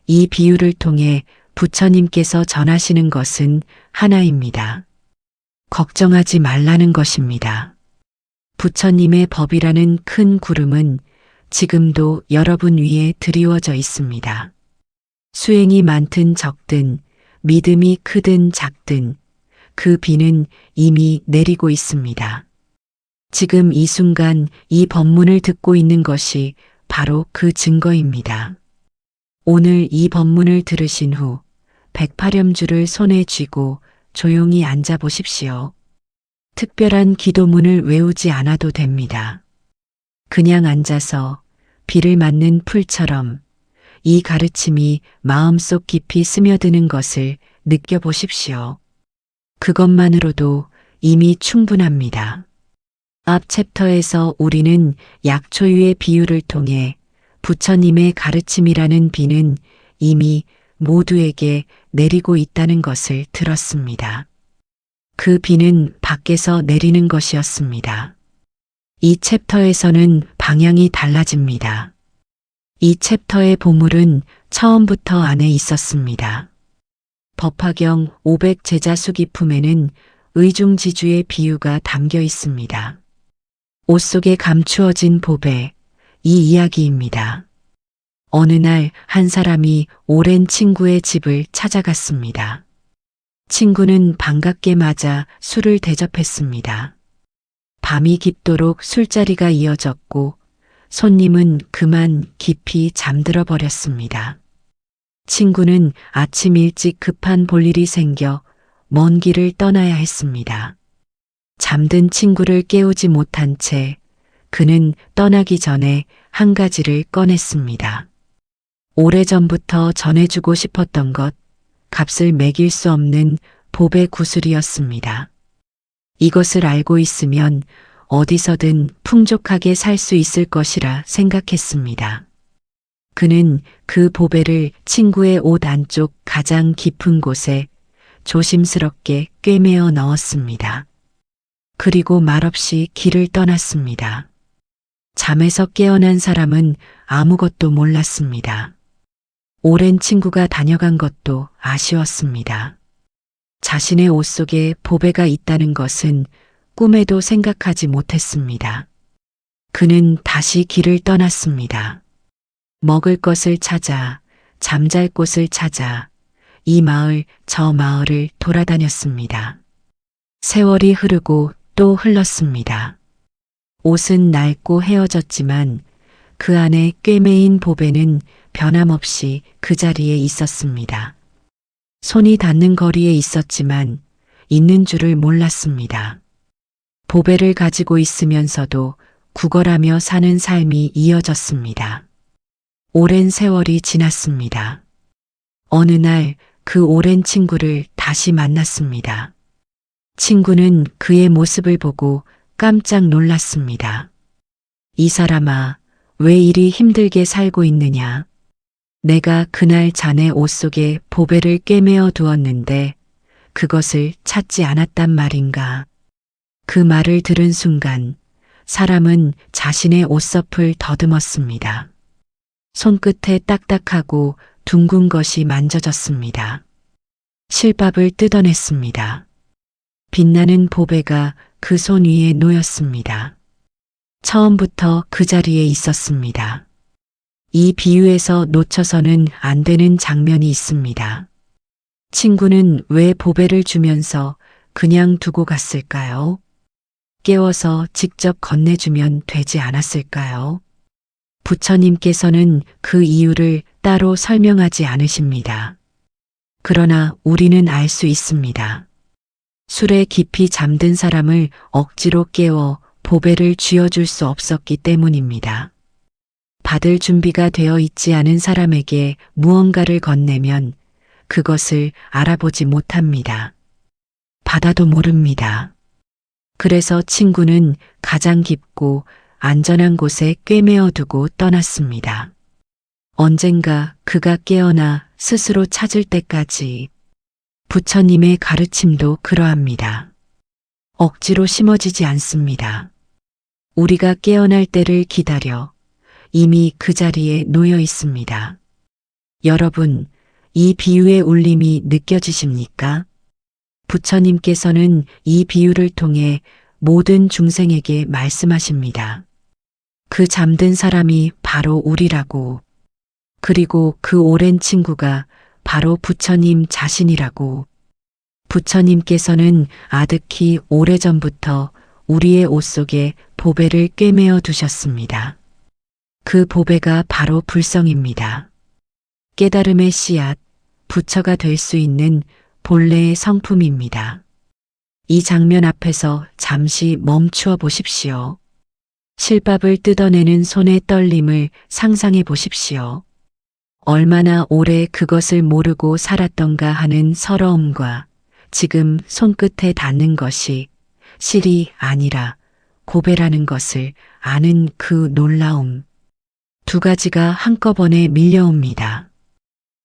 이 비유를 통해 부처님께서 전하시는 것은 하나입니다. 걱정하지 말라는 것입니다. 부처님의 법이라는 큰 구름은 지금도 여러분 위에 드리워져 있습니다. 수행이 많든 적든, 믿음이 크든 작든 그 비는 이미 내리고 있습니다. 지금 이 순간 이 법문을 듣고 있는 것이 바로 그 증거입니다. 오늘 이 법문을 들으신 후 108염주를 손에 쥐고 조용히 앉아 보십시오. 특별한 기도문을 외우지 않아도 됩니다. 그냥 앉아서 비를 맞는 풀처럼 이 가르침이 마음속 깊이 스며드는 것을 느껴보십시오. 그것만으로도 이미 충분합니다. 앞 챕터에서 우리는 약초유의 비유를 통해 부처님의 가르침이라는 비는 이미 모두에게 내리고 있다는 것을 들었습니다. 그 비는 밖에서 내리는 것이었습니다. 이 챕터에서는 방향이 달라집니다. 이 챕터의 보물은 처음부터 안에 있었습니다. 법화경 500제자수기품에는 의중지주의 비유가 담겨 있습니다. 옷 속에 감추어진 보배, 이 이야기입니다. 어느 날 한 사람이 오랜 친구의 집을 찾아갔습니다. 친구는 반갑게 맞아 술을 대접했습니다. 밤이 깊도록 술자리가 이어졌고 손님은 그만 깊이 잠들어 버렸습니다. 친구는 아침 일찍 급한 볼일이 생겨 먼 길을 떠나야 했습니다. 잠든 친구를 깨우지 못한 채 그는 떠나기 전에 한 가지를 꺼냈습니다. 오래전부터 전해주고 싶었던 것, 값을 매길 수 없는 보배 구슬이었습니다. 이것을 알고 있으면 어디서든 풍족하게 살 수 있을 것이라 생각했습니다. 그는 그 보배를 친구의 옷 안쪽 가장 깊은 곳에 조심스럽게 꿰매어 넣었습니다. 그리고 말없이 길을 떠났습니다. 잠에서 깨어난 사람은 아무것도 몰랐습니다. 오랜 친구가 다녀간 것도 아쉬웠습니다. 자신의 옷 속에 보배가 있다는 것은 꿈에도 생각하지 못했습니다. 그는 다시 길을 떠났습니다. 먹을 것을 찾아, 잠잘 곳을 찾아 이 마을 저 마을을 돌아다녔습니다. 세월이 흐르고 또 흘렀습니다. 옷은 낡고 헤어졌지만 그 안에 꿰매인 보배는 변함없이 그 자리에 있었습니다. 손이 닿는 거리에 있었지만 있는 줄을 몰랐습니다. 보배를 가지고 있으면서도 구걸하며 사는 삶이 이어졌습니다. 오랜 세월이 지났습니다. 어느 날 그 오랜 친구를 다시 만났습니다. 친구는 그의 모습을 보고 깜짝 놀랐습니다. 이 사람아, 왜 이리 힘들게 살고 있느냐? 내가 그날 자네 옷 속에 보배를 꿰매어 두었는데 그것을 찾지 않았단 말인가? 그 말을 들은 순간 사람은 자신의 옷섭을 더듬었습니다. 손끝에 딱딱하고 둥근 것이 만져졌습니다. 실밥을 뜯어냈습니다. 빛나는 보배가 그 손 위에 놓였습니다. 처음부터 그 자리에 있었습니다. 이 비유에서 놓쳐서는 안 되는 장면이 있습니다. 친구는 왜 보배를 주면서 그냥 두고 갔을까요? 깨워서 직접 건네주면 되지 않았을까요? 부처님께서는 그 이유를 따로 설명하지 않으십니다. 그러나 우리는 알 수 있습니다. 술에 깊이 잠든 사람을 억지로 깨워 보배를 쥐어줄 수 없었기 때문입니다. 받을 준비가 되어 있지 않은 사람에게 무언가를 건네면 그것을 알아보지 못합니다. 받아도 모릅니다. 그래서 친구는 가장 깊고 안전한 곳에 꿰매어 두고 떠났습니다. 언젠가 그가 깨어나 스스로 찾을 때까지. 부처님의 가르침도 그러합니다. 억지로 심어지지 않습니다. 우리가 깨어날 때를 기다려 이미 그 자리에 놓여 있습니다. 여러분, 이 비유의 울림이 느껴지십니까? 부처님께서는 이 비유를 통해 모든 중생에게 말씀하십니다. 그 잠든 사람이 바로 우리라고, 그리고 그 오랜 친구가 바로 부처님 자신이라고. 부처님께서는 아득히 오래전부터 우리의 옷 속에 보배를 꿰매어 두셨습니다. 그 보배가 바로 불성입니다. 깨달음의 씨앗, 부처가 될 수 있는 본래의 성품입니다. 이 장면 앞에서 잠시 멈추어 보십시오. 실밥을 뜯어내는 손의 떨림을 상상해 보십시오. 얼마나 오래 그것을 모르고 살았던가 하는 서러움과 지금 손끝에 닿는 것이 실이 아니라 고배라는 것을 아는 그 놀라움. 두 가지가 한꺼번에 밀려옵니다.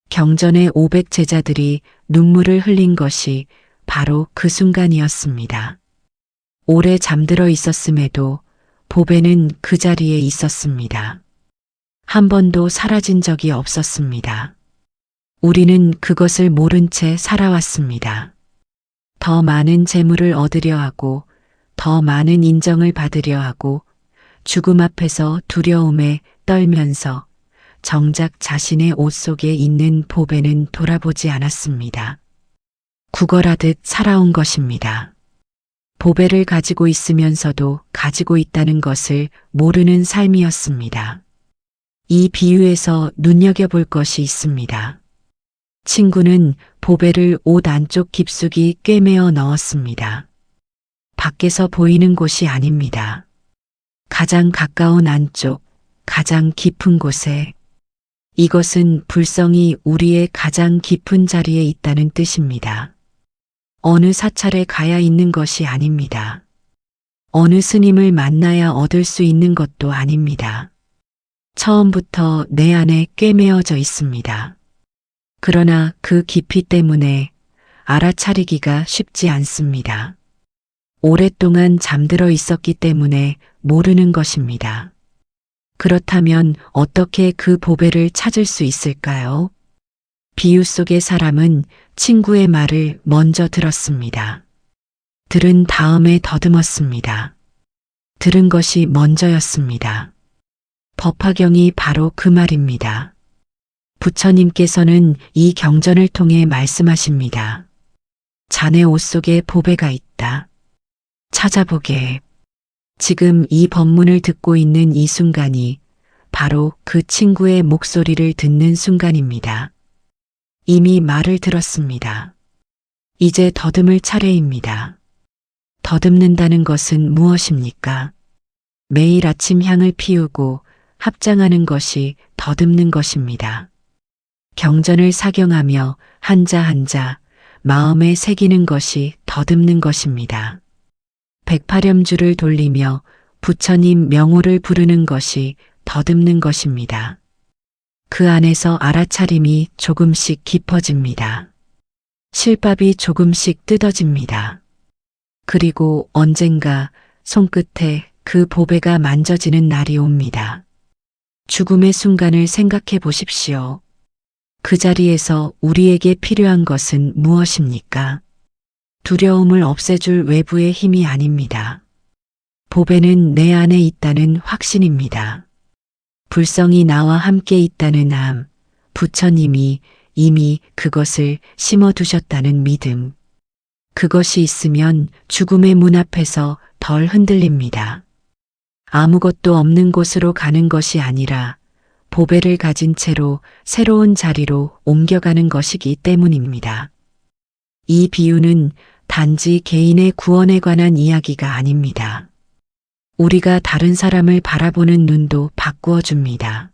경전의 500 제자들이 눈물을 흘린 것이 바로 그 순간이었습니다. 오래 잠들어 있었음에도 보배는 그 자리에 있었습니다. 한 번도 사라진 적이 없었습니다. 우리는 그것을 모른 채 살아왔습니다. 더 많은 재물을 얻으려 하고, 더 많은 인정을 받으려 하고, 죽음 앞에서 두려움에 떨면서 정작 자신의 옷 속에 있는 보배는 돌아보지 않았습니다. 구걸하듯 살아온 것입니다. 보배를 가지고 있으면서도 가지고 있다는 것을 모르는 삶이었습니다. 이 비유에서 눈여겨볼 것이 있습니다. 친구는 보배를 옷 안쪽 깊숙이 꿰매어 넣었습니다. 밖에서 보이는 곳이 아닙니다. 가장 가까운 안쪽, 가장 깊은 곳에. 이것은 불성이 우리의 가장 깊은 자리에 있다는 뜻입니다. 어느 사찰에 가야 있는 것이 아닙니다. 어느 스님을 만나야 얻을 수 있는 것도 아닙니다. 처음부터 내 안에 꿰매어져 있습니다. 그러나 그 깊이 때문에 알아차리기가 쉽지 않습니다. 오랫동안 잠들어 있었기 때문에 모르는 것입니다. 그렇다면 어떻게 그 보배를 찾을 수 있을까요? 비유 속의 사람은 친구의 말을 먼저 들었습니다. 들은 다음에 더듬었습니다. 들은 것이 먼저였습니다. 법화경이 바로 그 말입니다. 부처님께서는 이 경전을 통해 말씀하십니다. 자네 옷 속에 보배가 있다. 찾아보게. 지금 이 법문을 듣고 있는 이 순간이 바로 그 친구의 목소리를 듣는 순간입니다. 이미 말을 들었습니다. 이제 더듬을 차례입니다. 더듬는다는 것은 무엇입니까? 매일 아침 향을 피우고 합장하는 것이 더듬는 것입니다. 경전을 사경하며 한자 한자 마음에 새기는 것이 더듬는 것입니다. 108염주를 돌리며 부처님 명호를 부르는 것이 더듬는 것입니다. 그 안에서 알아차림이 조금씩 깊어집니다. 실밥이 조금씩 뜯어집니다. 그리고 언젠가 손끝에 그 보배가 만져지는 날이 옵니다. 죽음의 순간을 생각해 보십시오. 그 자리에서 우리에게 필요한 것은 무엇입니까? 두려움을 없애줄 외부의 힘이 아닙니다. 보배는 내 안에 있다는 확신입니다. 불성이 나와 함께 있다는 암, 부처님이 이미 그것을 심어두셨다는 믿음. 그것이 있으면 죽음의 문 앞에서 덜 흔들립니다. 아무것도 없는 곳으로 가는 것이 아니라 보배를 가진 채로 새로운 자리로 옮겨가는 것이기 때문입니다. 이 비유는 단지 개인의 구원에 관한 이야기가 아닙니다. 우리가 다른 사람을 바라보는 눈도 바꾸어 줍니다.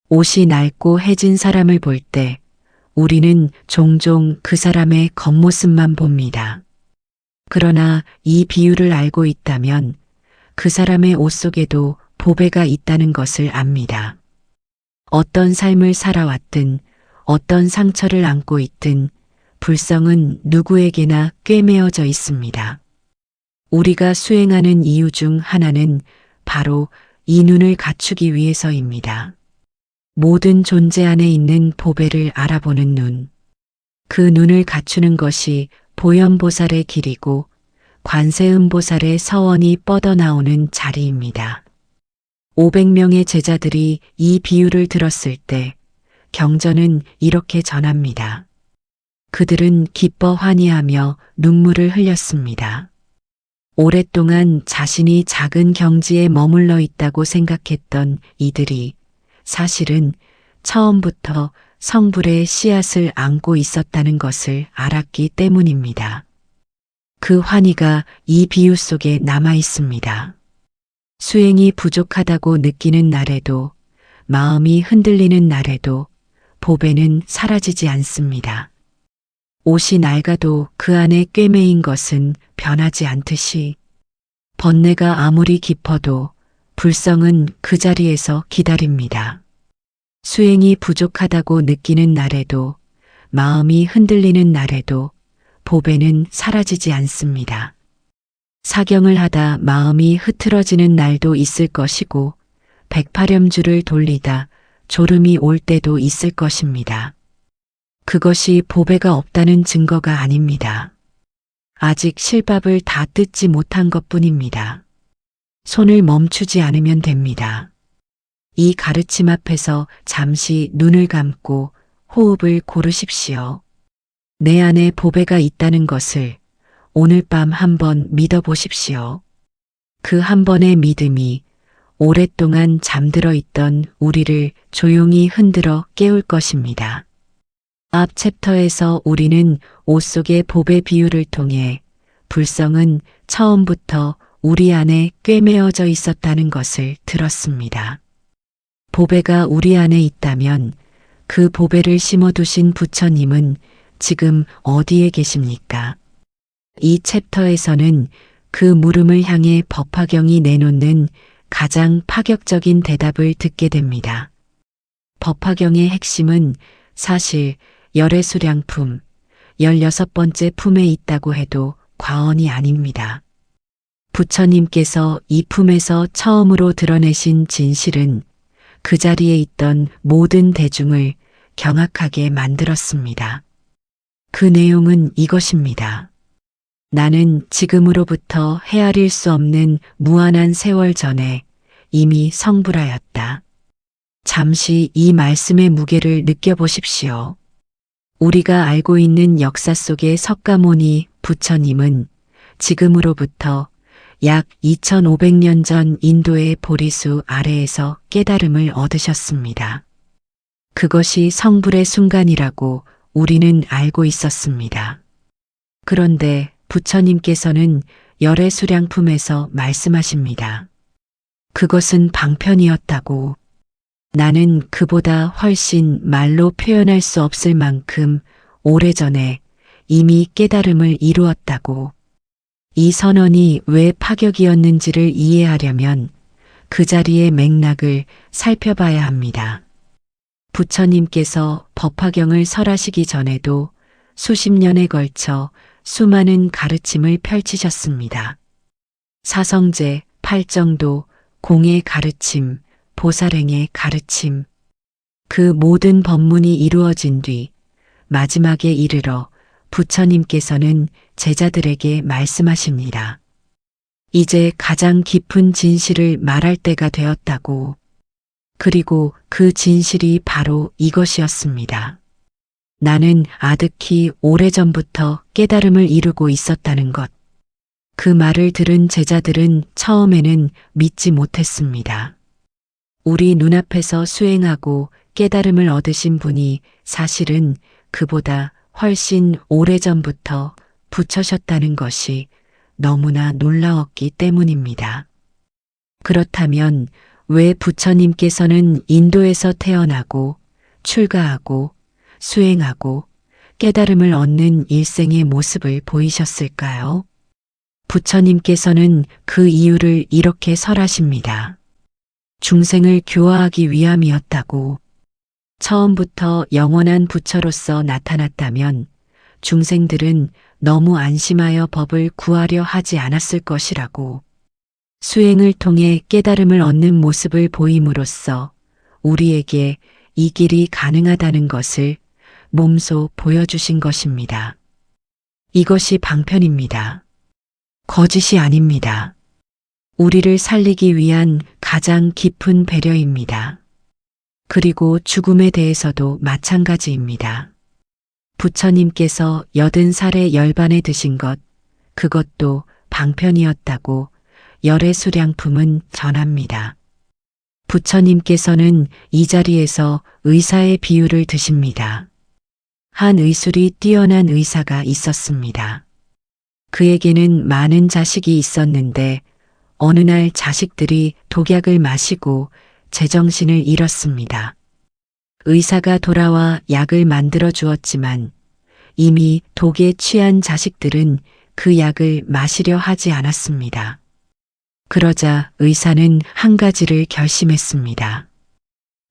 옷이 낡고 해진 사람을 볼 때 우리는 종종 그 사람의 겉모습만 봅니다. 그러나 이 비유를 알고 있다면 그 사람의 옷 속에도 보배가 있다는 것을 압니다. 어떤 삶을 살아왔든 어떤 상처를 안고 있든 불성은 누구에게나 꿰매어져 있습니다. 우리가 수행하는 이유 중 하나는 바로 이 눈을 갖추기 위해서입니다. 모든 존재 안에 있는 보배를 알아보는 눈. 그 눈을 갖추는 것이 보현보살의 길이고 관세음보살의 서원이 뻗어나오는 자리입니다. 500명의 제자들이 이 비유를 들었을 때 경전은 이렇게 전합니다. 그들은 기뻐 환희하며 눈물을 흘렸습니다. 오랫동안 자신이 작은 경지에 머물러 있다고 생각했던 이들이 사실은 처음부터 성불의 씨앗을 안고 있었다는 것을 알았기 때문입니다. 그 환희가 이 비유 속에 남아 있습니다. 수행이 부족하다고 느끼는 날에도 마음이 흔들리는 날에도 보배는 사라지지 않습니다. 옷이 낡아도 그 안에 꿰매인 것은 변하지 않듯이 번뇌가 아무리 깊어도 불성은 그 자리에서 기다립니다. 수행이 부족하다고 느끼는 날에도 마음이 흔들리는 날에도 보배는 사라지지 않습니다. 사경을 하다 마음이 흐트러지는 날도 있을 것이고 108염주를 돌리다 졸음이 올 때도 있을 것입니다. 그것이 보배가 없다는 증거가 아닙니다. 아직 실밥을 다 뜯지 못한 것뿐입니다. 손을 멈추지 않으면 됩니다. 이 가르침 앞에서 잠시 눈을 감고 호흡을 고르십시오. 내 안에 보배가 있다는 것을 오늘 밤 한번 믿어보십시오. 그 한 번의 믿음이 오랫동안 잠들어 있던 우리를 조용히 흔들어 깨울 것입니다. 앞 챕터에서 우리는 옷 속의 보배 비유를 통해 불성은 처음부터 우리 안에 꿰매어져 있었다는 것을 들었습니다. 보배가 우리 안에 있다면 그 보배를 심어두신 부처님은 지금 어디에 계십니까? 이 챕터에서는 그 물음을 향해 법화경이 내놓는 가장 파격적인 대답을 듣게 됩니다. 법화경의 핵심은 사실 열의 수량품, 16번째 품에 있다고 해도 과언이 아닙니다. 부처님께서 이 품에서 처음으로 드러내신 진실은 그 자리에 있던 모든 대중을 경악하게 만들었습니다. 그 내용은 이것입니다. 나는 지금으로부터 헤아릴 수 없는 무한한 세월 전에 이미 성불하였다. 잠시 이 말씀의 무게를 느껴보십시오. 우리가 알고 있는 역사 속의 석가모니 부처님은 지금으로부터 약 2500년 전 인도의 보리수 아래에서 깨달음을 얻으셨습니다. 그것이 성불의 순간이라고 우리는 알고 있었습니다. 그런데 부처님께서는 열애 수량품에서 말씀하십니다. 그것은 방편이었다고. 나는 그보다 훨씬 말로 표현할 수 없을 만큼 오래전에 이미 깨달음을 이루었다고. 이 선언이 왜 파격이었는지를 이해하려면 그 자리의 맥락을 살펴봐야 합니다. 부처님께서 법화경을 설하시기 전에도 수십 년에 걸쳐 수많은 가르침을 펼치셨습니다. 사성제, 팔정도, 공의 가르침, 보살행의 가르침, 그 모든 법문이 이루어진 뒤 마지막에 이르러 부처님께서는 제자들에게 말씀하십니다. 이제 가장 깊은 진실을 말할 때가 되었다고. 그리고 그 진실이 바로 이것이었습니다. 나는 아득히 오래전부터 깨달음을 이루고 있었다는 것. 그 말을 들은 제자들은 처음에는 믿지 못했습니다. 우리 눈앞에서 수행하고 깨달음을 얻으신 분이 사실은 그보다 훨씬 오래전부터 부처셨다는 것이 너무나 놀라웠기 때문입니다. 그렇다면 왜 부처님께서는 인도에서 태어나고 출가하고 수행하고 깨달음을 얻는 일생의 모습을 보이셨을까요? 부처님께서는 그 이유를 이렇게 설하십니다. 중생을 교화하기 위함이었다고. 처음부터 영원한 부처로서 나타났다면 중생들은 너무 안심하여 법을 구하려 하지 않았을 것이라고. 수행을 통해 깨달음을 얻는 모습을 보임으로써 우리에게 이 길이 가능하다는 것을 몸소 보여주신 것입니다. 이것이 방편입니다. 거짓이 아닙니다. 우리를 살리기 위한 가장 깊은 배려입니다. 그리고 죽음에 대해서도 마찬가지입니다. 부처님께서 80살에 열반에 드신 것, 그것도 방편이었다고 열애 수량품은 전합니다. 부처님께서는 이 자리에서 의사의 비유를 드십니다. 한 의술이 뛰어난 의사가 있었습니다. 그에게는 많은 자식이 있었는데 어느 날 자식들이 독약을 마시고 제정신을 잃었습니다. 의사가 돌아와 약을 만들어 주었지만 이미 독에 취한 자식들은 그 약을 마시려 하지 않았습니다. 그러자 의사는 한 가지를 결심했습니다.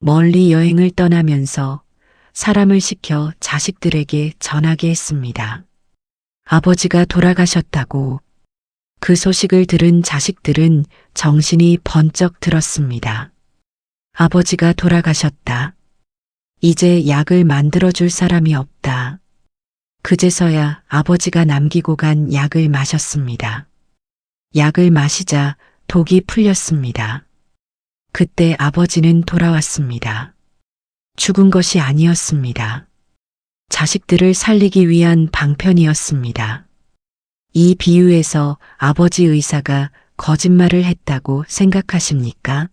멀리 여행을 떠나면서 사람을 시켜 자식들에게 전하게 했습니다. 아버지가 돌아가셨다고. 그 소식을 들은 자식들은 정신이 번쩍 들었습니다. 아버지가 돌아가셨다. 이제 약을 만들어줄 사람이 없다. 그제서야 아버지가 남기고 간 약을 마셨습니다. 약을 마시자 독이 풀렸습니다. 그때 아버지는 돌아왔습니다. 죽은 것이 아니었습니다. 자식들을 살리기 위한 방편이었습니다. 이 비유에서 아버지 의사가 거짓말을 했다고 생각하십니까?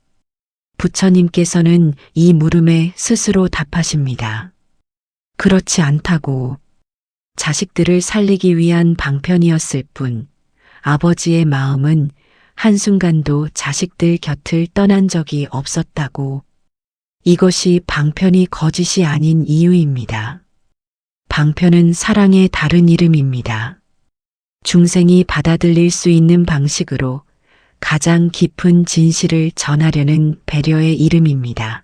부처님께서는 이 물음에 스스로 답하십니다. 그렇지 않다고. 자식들을 살리기 위한 방편이었을 뿐 아버지의 마음은 한순간도 자식들 곁을 떠난 적이 없었다고. 이것이 방편이 거짓이 아닌 이유입니다. 방편은 사랑의 다른 이름입니다. 중생이 받아들일 수 있는 방식으로 가장 깊은 진실을 전하려는 배려의 이름입니다.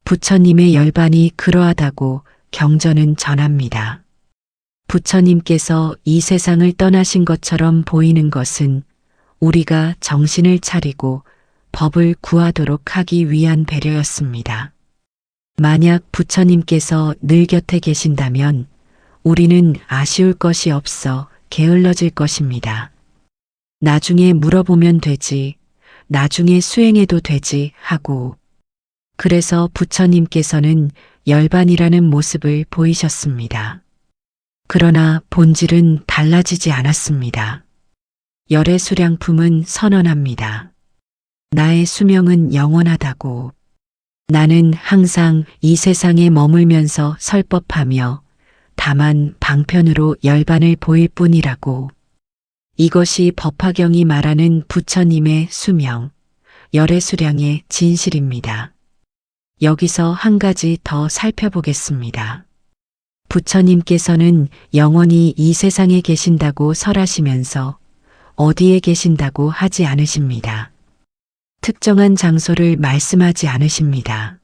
부처님의 열반이 그러하다고 경전은 전합니다. 부처님께서 이 세상을 떠나신 것처럼 보이는 것은 우리가 정신을 차리고 법을 구하도록 하기 위한 배려였습니다. 만약 부처님께서 늘 곁에 계신다면 우리는 아쉬울 것이 없어 게을러질 것입니다. 나중에 물어보면 되지, 나중에 수행해도 되지 하고. 그래서 부처님께서는 열반이라는 모습을 보이셨습니다. 그러나 본질은 달라지지 않았습니다. 열애 수량품은 선언합니다. 나의 수명은 영원하다고. 나는 항상 이 세상에 머물면서 설법하며 다만 방편으로 열반을 보일 뿐이라고. 이것이 법화경이 말하는 부처님의 수명, 열애 수량의 진실입니다. 여기서 한 가지 더 살펴보겠습니다. 부처님께서는 영원히 이 세상에 계신다고 설하시면서 어디에 계신다고 하지 않으십니다. 특정한 장소를 말씀하지 않으십니다.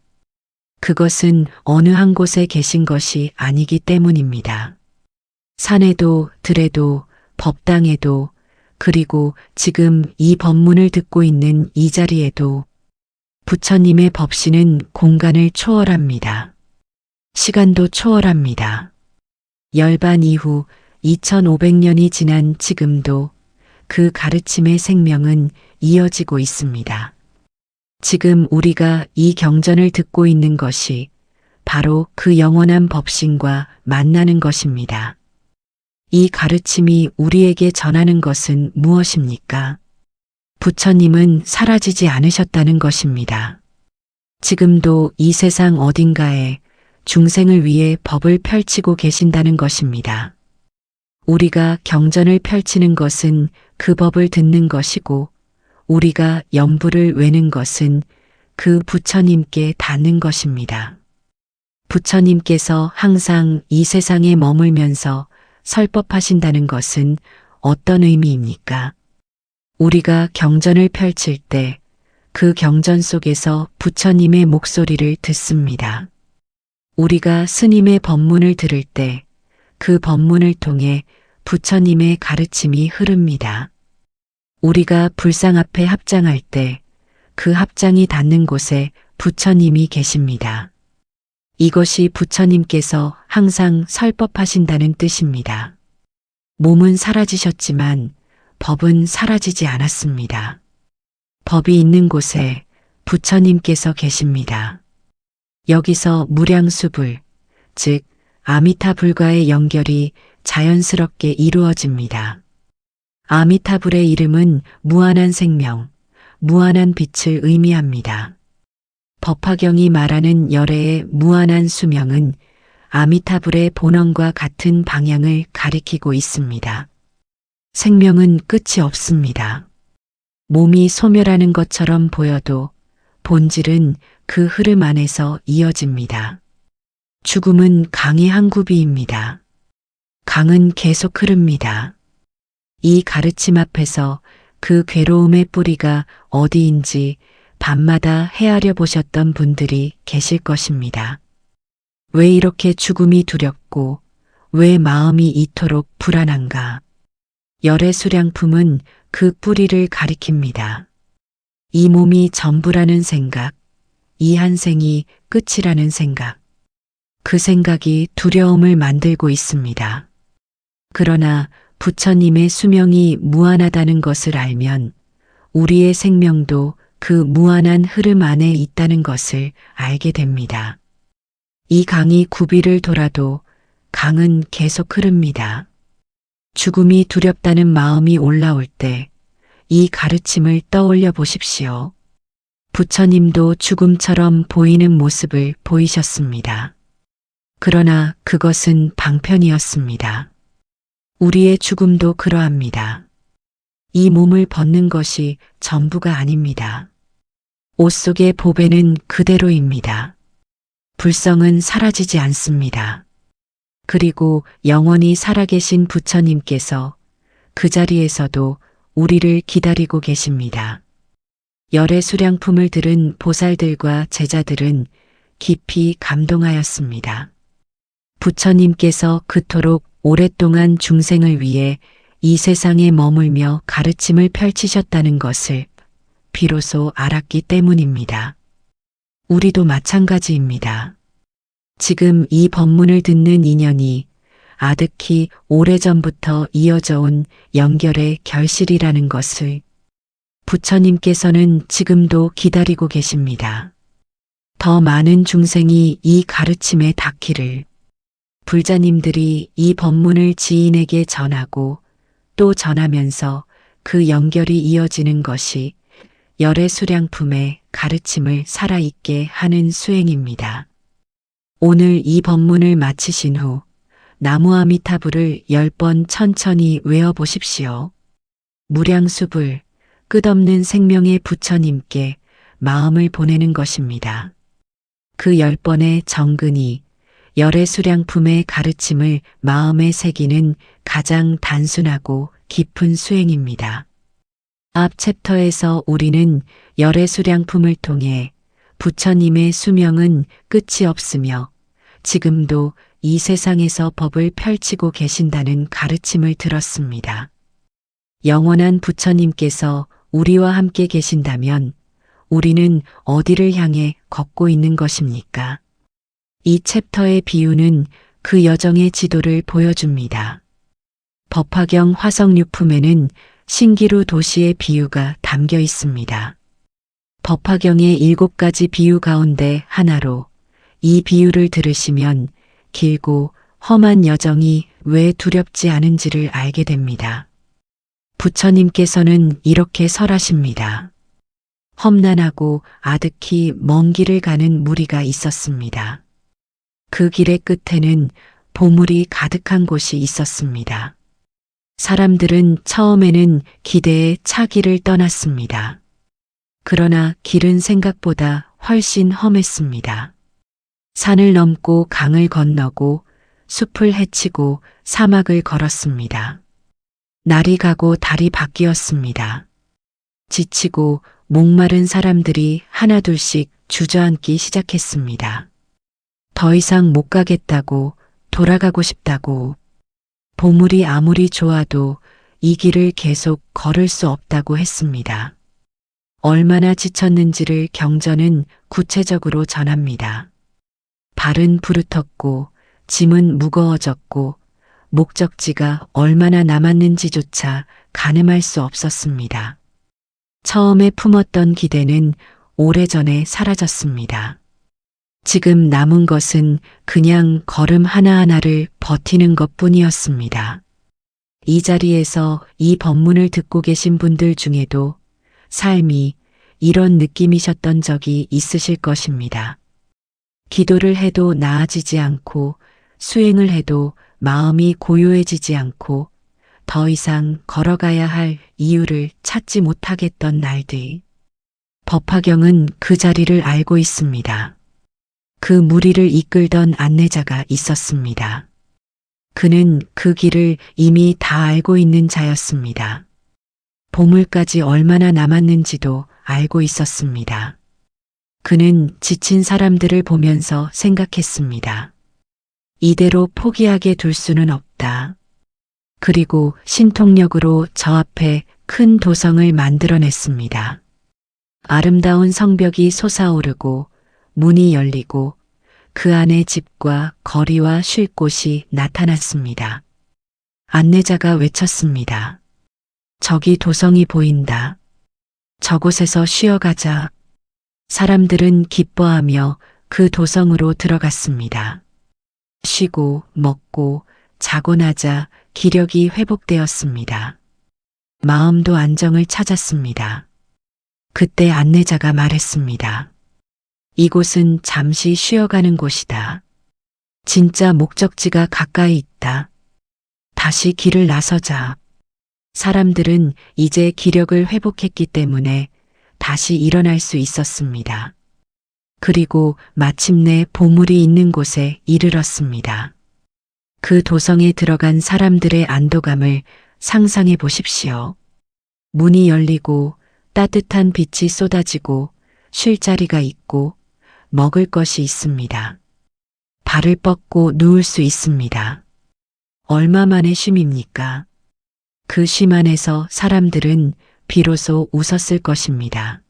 그것은 어느 한 곳에 계신 것이 아니기 때문입니다. 산에도 들에도 법당에도 그리고 지금 이 법문을 듣고 있는 이 자리에도 부처님의 법신은 공간을 초월합니다. 시간도 초월합니다. 열반 이후 2500년이 지난 지금도 그 가르침의 생명은 이어지고 있습니다. 지금 우리가 이 경전을 듣고 있는 것이 바로 그 영원한 법신과 만나는 것입니다. 이 가르침이 우리에게 전하는 것은 무엇입니까? 부처님은 사라지지 않으셨다는 것입니다. 지금도 이 세상 어딘가에 중생을 위해 법을 펼치고 계신다는 것입니다. 우리가 경전을 펼치는 것은 그 법을 듣는 것이고 우리가 연부를 외는 것은 그 부처님께 닿는 것입니다. 부처님께서 항상 이 세상에 머물면서 설법하신다는 것은 어떤 의미입니까? 우리가 경전을 펼칠 때 그 경전 속에서 부처님의 목소리를 듣습니다. 우리가 스님의 법문을 들을 때 그 법문을 통해 부처님의 가르침이 흐릅니다. 우리가 불상 앞에 합장할 때 그 합장이 닿는 곳에 부처님이 계십니다. 이것이 부처님께서 항상 설법하신다는 뜻입니다. 몸은 사라지셨지만 법은 사라지지 않았습니다. 법이 있는 곳에 부처님께서 계십니다. 여기서 무량수불, 즉 아미타불과의 연결이 자연스럽게 이루어집니다. 아미타불의 이름은 무한한 생명, 무한한 빛을 의미합니다. 법화경이 말하는 열애의 무한한 수명은 아미타불의 본원과 같은 방향을 가리키고 있습니다. 생명은 끝이 없습니다. 몸이 소멸하는 것처럼 보여도 본질은 그 흐름 안에서 이어집니다. 죽음은 강의 한 구비입니다. 강은 계속 흐릅니다. 이 가르침 앞에서 그 괴로움의 뿌리가 어디인지 밤마다 헤아려 보셨던 분들이 계실 것입니다. 왜 이렇게 죽음이 두렵고 왜 마음이 이토록 불안한가? 열애 수량품은 그 뿌리를 가리킵니다. 이 몸이 전부라는 생각, 이 한 생이 끝이라는 생각. 그 생각이 두려움을 만들고 있습니다. 그러나 부처님의 수명이 무한하다는 것을 알면 우리의 생명도 그 무한한 흐름 안에 있다는 것을 알게 됩니다. 이 강이 구비를 돌아도 강은 계속 흐릅니다. 죽음이 두렵다는 마음이 올라올 때 이 가르침을 떠올려 보십시오. 부처님도 죽음처럼 보이는 모습을 보이셨습니다. 그러나 그것은 방편이었습니다. 우리의 죽음도 그러합니다. 이 몸을 벗는 것이 전부가 아닙니다. 옷 속의 보배는 그대로입니다. 불성은 사라지지 않습니다. 그리고 영원히 살아계신 부처님께서 그 자리에서도 우리를 기다리고 계십니다. 열애 수량품을 들은 보살들과 제자들은 깊이 감동하였습니다. 부처님께서 그토록 오랫동안 중생을 위해 이 세상에 머물며 가르침을 펼치셨다는 것을 비로소 알았기 때문입니다. 우리도 마찬가지입니다. 지금 이 법문을 듣는 인연이 아득히 오래전부터 이어져 온 연결의 결실이라는 것을 부처님께서는 지금도 기다리고 계십니다. 더 많은 중생이 이 가르침에 닿기를, 불자님들이 이 법문을 지인에게 전하고 또 전하면서 그 연결이 이어지는 것이 열의 수량품의 가르침을 살아있게 하는 수행입니다. 오늘 이 법문을 마치신 후 나무아미타불을 10번 천천히 외워보십시오. 무량수불, 끝없는 생명의 부처님께 마음을 보내는 것입니다. 그 10번의 정근이 열의 수량품의 가르침을 마음에 새기는 가장 단순하고 깊은 수행입니다. 앞 챕터에서 우리는 열의 수량품을 통해 부처님의 수명은 끝이 없으며 지금도 이 세상에서 법을 펼치고 계신다는 가르침을 들었습니다. 영원한 부처님께서 우리와 함께 계신다면 우리는 어디를 향해 걷고 있는 것입니까? 이 챕터의 비유는 그 여정의 지도를 보여줍니다. 법화경 화성유품에는 신기루 도시의 비유가 담겨 있습니다. 법화경의 7가지 비유 가운데 하나로 이 비유를 들으시면 길고 험한 여정이 왜 두렵지 않은지를 알게 됩니다. 부처님께서는 이렇게 설하십니다. 험난하고 아득히 먼 길을 가는 무리가 있었습니다. 그 길의 끝에는 보물이 가득한 곳이 있었습니다. 사람들은 처음에는 기대에 차 길을 떠났습니다. 그러나 길은 생각보다 훨씬 험했습니다. 산을 넘고 강을 건너고 숲을 헤치고 사막을 걸었습니다. 날이 가고 달이 바뀌었습니다. 지치고 목마른 사람들이 하나둘씩 주저앉기 시작했습니다. 더 이상 못 가겠다고, 돌아가고 싶다고, 보물이 아무리 좋아도 이 길을 계속 걸을 수 없다고 했습니다. 얼마나 지쳤는지를 경전은 구체적으로 전합니다. 발은 부르텄고 짐은 무거워졌고 목적지가 얼마나 남았는지조차 가늠할 수 없었습니다. 처음에 품었던 기대는 오래전에 사라졌습니다. 지금 남은 것은 그냥 걸음 하나하나를 버티는 것뿐이었습니다. 이 자리에서 이 법문을 듣고 계신 분들 중에도 삶이 이런 느낌이셨던 적이 있으실 것입니다. 기도를 해도 나아지지 않고 수행을 해도 마음이 고요해지지 않고 더 이상 걸어가야 할 이유를 찾지 못하겠던 날들. 법화경은 그 자리를 알고 있습니다. 그 무리를 이끌던 안내자가 있었습니다. 그는 그 길을 이미 다 알고 있는 자였습니다. 보물까지 얼마나 남았는지도 알고 있었습니다. 그는 지친 사람들을 보면서 생각했습니다. 이대로 포기하게 둘 수는 없다. 그리고 신통력으로 저 앞에 큰 도성을 만들어냈습니다. 아름다운 성벽이 솟아오르고 문이 열리고 그 안에 집과 거리와 쉴 곳이 나타났습니다. 안내자가 외쳤습니다. 저기 도성이 보인다. 저곳에서 쉬어가자. 사람들은 기뻐하며 그 도성으로 들어갔습니다. 쉬고 먹고 자고 나자 기력이 회복되었습니다. 마음도 안정을 찾았습니다. 그때 안내자가 말했습니다. 이곳은 잠시 쉬어가는 곳이다. 진짜 목적지가 가까이 있다. 다시 길을 나서자. 사람들은 이제 기력을 회복했기 때문에 다시 일어날 수 있었습니다. 그리고 마침내 보물이 있는 곳에 이르렀습니다. 그 도성에 들어간 사람들의 안도감을 상상해 보십시오. 문이 열리고 따뜻한 빛이 쏟아지고 쉴 자리가 있고 먹을 것이 있습니다. 발을 뻗고 누울 수 있습니다. 얼마만의 쉼입니까? 그 쉼 안에서 사람들은 비로소 웃었을 것입니다.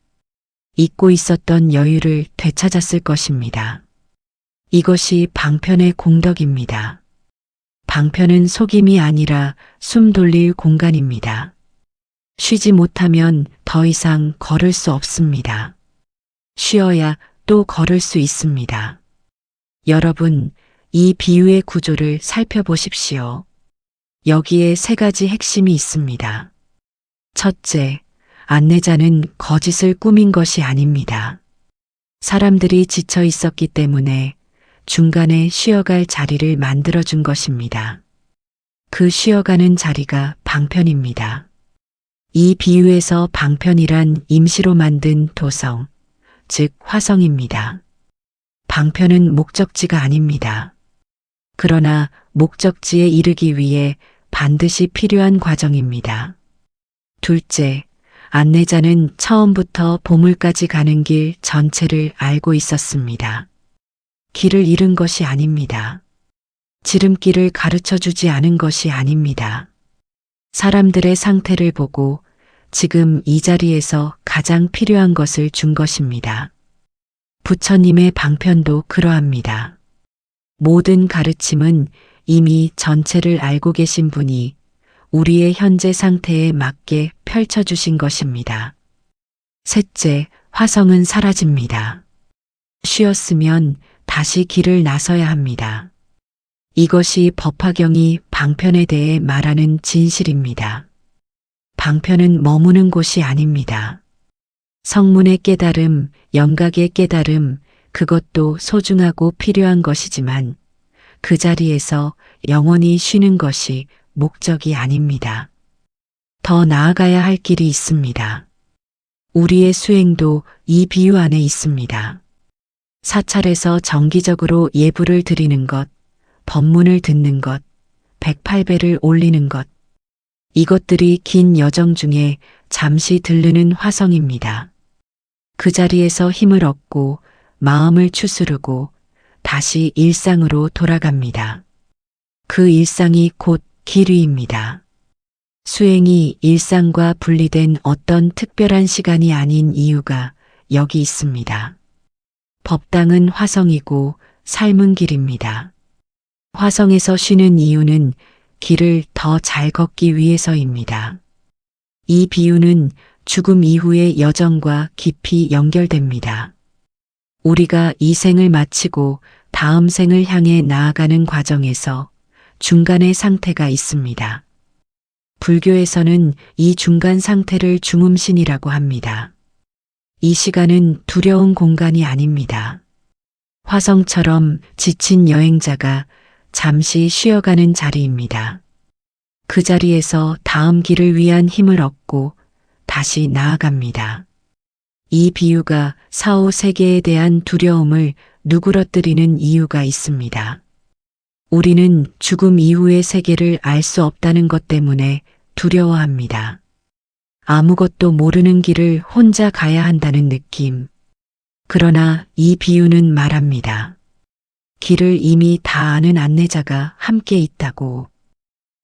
잊고 있었던 여유를 되찾았을 것입니다. 이것이 방편의 공덕입니다. 방편은 속임이 아니라 숨 돌릴 공간입니다. 쉬지 못하면 더 이상 걸을 수 없습니다. 쉬어야 또 걸을 수 있습니다. 여러분, 이 비유의 구조를 살펴보십시오. 여기에 3가지 핵심이 있습니다. 첫째, 안내자는 거짓을 꾸민 것이 아닙니다. 사람들이 지쳐 있었기 때문에 중간에 쉬어갈 자리를 만들어준 것입니다. 그 쉬어가는 자리가 방편입니다. 이 비유에서 방편이란 임시로 만든 도성, 즉 화성입니다. 방편은 목적지가 아닙니다. 그러나 목적지에 이르기 위해 반드시 필요한 과정입니다. 둘째, 안내자는 처음부터 보물까지 가는 길 전체를 알고 있었습니다. 길을 잃은 것이 아닙니다. 지름길을 가르쳐 주지 않은 것이 아닙니다. 사람들의 상태를 보고 지금 이 자리에서 가장 필요한 것을 준 것입니다. 부처님의 방편도 그러합니다. 모든 가르침은 이미 전체를 알고 계신 분이 우리의 현재 상태에 맞게 펼쳐주신 것입니다. 셋째, 화성은 사라집니다. 쉬었으면 다시 길을 나서야 합니다. 이것이 법화경이 방편에 대해 말하는 진실입니다. 방편은 머무는 곳이 아닙니다. 성문의 깨달음, 영각의 깨달음, 그것도 소중하고 필요한 것이지만 그 자리에서 영원히 쉬는 것이 목적이 아닙니다. 더 나아가야 할 길이 있습니다. 우리의 수행도 이 비유 안에 있습니다. 사찰에서 정기적으로 예불을 드리는 것, 법문을 듣는 것, 108배를 올리는 것, 이것들이 긴 여정 중에 잠시 들르는 화성입니다. 그 자리에서 힘을 얻고 마음을 추스르고 다시 일상으로 돌아갑니다. 그 일상이 곧 길위입니다. 수행이 일상과 분리된 어떤 특별한 시간이 아닌 이유가 여기 있습니다. 법당은 화성이고 삶은 길입니다. 화성에서 쉬는 이유는 길을 더 잘 걷기 위해서입니다. 이 비유는 죽음 이후의 여정과 깊이 연결됩니다. 우리가 이 생을 마치고 다음 생을 향해 나아가는 과정에서 중간의 상태가 있습니다. 불교에서는 이 중간 상태를 중음신이라고 합니다. 이 시간은 두려운 공간이 아닙니다. 화성처럼 지친 여행자가 잠시 쉬어가는 자리입니다. 그 자리에서 다음 길을 위한 힘을 얻고 다시 나아갑니다. 이 비유가 사후 세계에 대한 두려움을 누그러뜨리는 이유가 있습니다. 우리는 죽음 이후의 세계를 알 수 없다는 것 때문에 두려워합니다. 아무것도 모르는 길을 혼자 가야 한다는 느낌. 그러나 이 비유는 말합니다. 길을 이미 다 아는 안내자가 함께 있다고.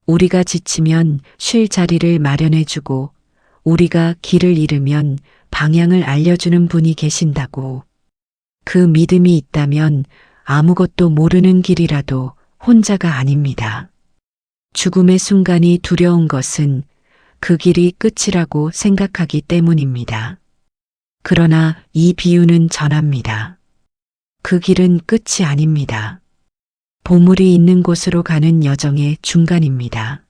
우리가 지치면 쉴 자리를 마련해주고 우리가 길을 잃으면 방향을 알려주는 분이 계신다고. 그 믿음이 있다면 아무것도 모르는 길이라도 혼자가 아닙니다. 죽음의 순간이 두려운 것은 그 길이 끝이라고 생각하기 때문입니다. 그러나 이 비유는 전합니다. 그 길은 끝이 아닙니다. 보물이 있는 곳으로 가는 여정의 중간입니다.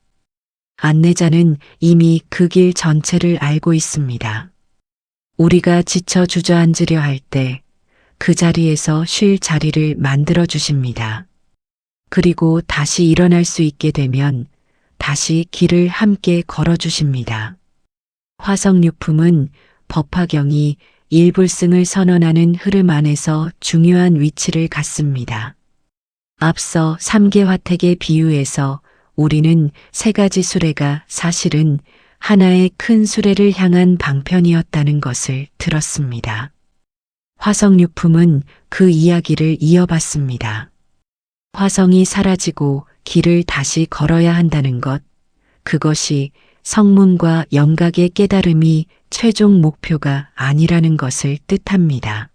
안내자는 이미 그 길 전체를 알고 있습니다. 우리가 지쳐 주저앉으려 할 때 그 자리에서 쉴 자리를 만들어 주십니다. 그리고 다시 일어날 수 있게 되면 다시 길을 함께 걸어 주십니다. 화성유품은 법화경이 일불승을 선언하는 흐름 안에서 중요한 위치를 갖습니다. 앞서 3개 화택의 비유에서 우리는 3가지 수레가 사실은 하나의 큰 수레를 향한 방편이었다는 것을 들었습니다. 화성유품은 그 이야기를 이어봤습니다. 화성이 사라지고 길을 다시 걸어야 한다는 것, 그것이 성문과 영각의 깨달음이 최종 목표가 아니라는 것을 뜻합니다.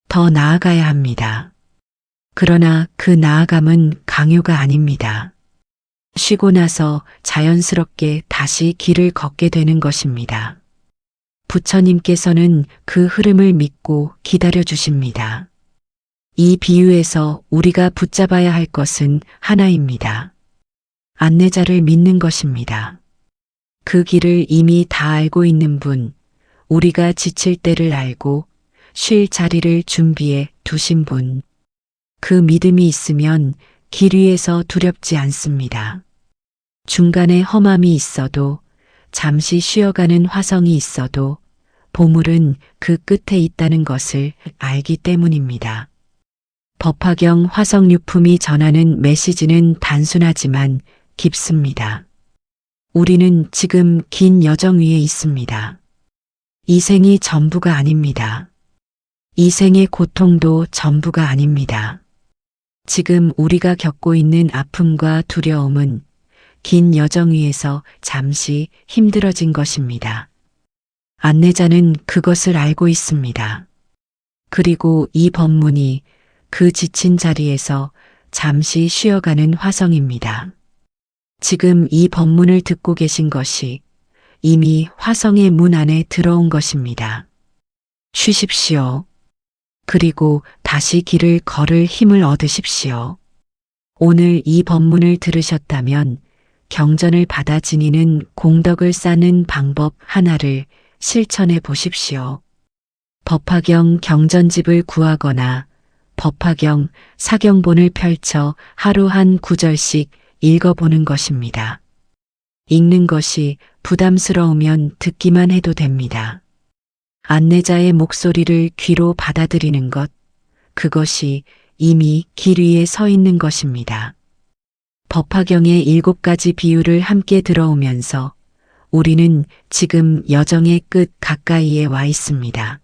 더 나아가야 합니다. 그러나 그 나아감은 강요가 아닙니다. 쉬고 나서 자연스럽게 다시 길을 걷게 되는 것입니다. 부처님께서는 그 흐름을 믿고 기다려 주십니다. 이 비유에서 우리가 붙잡아야 할 것은 하나입니다. 안내자를 믿는 것입니다. 그 길을 이미 다 알고 있는 분, 우리가 지칠 때를 알고 쉴 자리를 준비해 두신 분. 그 믿음이 있으면 길 위에서 두렵지 않습니다. 중간에 험함이 있어도 잠시 쉬어가는 화성이 있어도 보물은 그 끝에 있다는 것을 알기 때문입니다. 법화경 화성유품이 전하는 메시지는 단순하지만 깊습니다. 우리는 지금 긴 여정 위에 있습니다. 이 생이 전부가 아닙니다. 이 생의 고통도 전부가 아닙니다. 지금 우리가 겪고 있는 아픔과 두려움은 긴 여정 위에서 잠시 힘들어진 것입니다. 안내자는 그것을 알고 있습니다. 그리고 이 법문이 그 지친 자리에서 잠시 쉬어가는 화성입니다. 지금 이 법문을 듣고 계신 것이 이미 화성의 문 안에 들어온 것입니다. 쉬십시오. 그리고 다시 길을 걸을 힘을 얻으십시오. 오늘 이 법문을 들으셨다면 경전을 받아 지니는 공덕을 쌓는 방법 하나를 실천해 보십시오. 법화경 경전집을 구하거나 법화경 사경본을 펼쳐 하루 한 구절씩 읽어보는 것입니다. 읽는 것이 부담스러우면 듣기만 해도 됩니다. 안내자의 목소리를 귀로 받아들이는 것, 그것이 이미 길 위에 서 있는 것입니다. 법화경의 7가지 비유를 함께 들어오면서 우리는 지금 여정의 끝 가까이에 와 있습니다.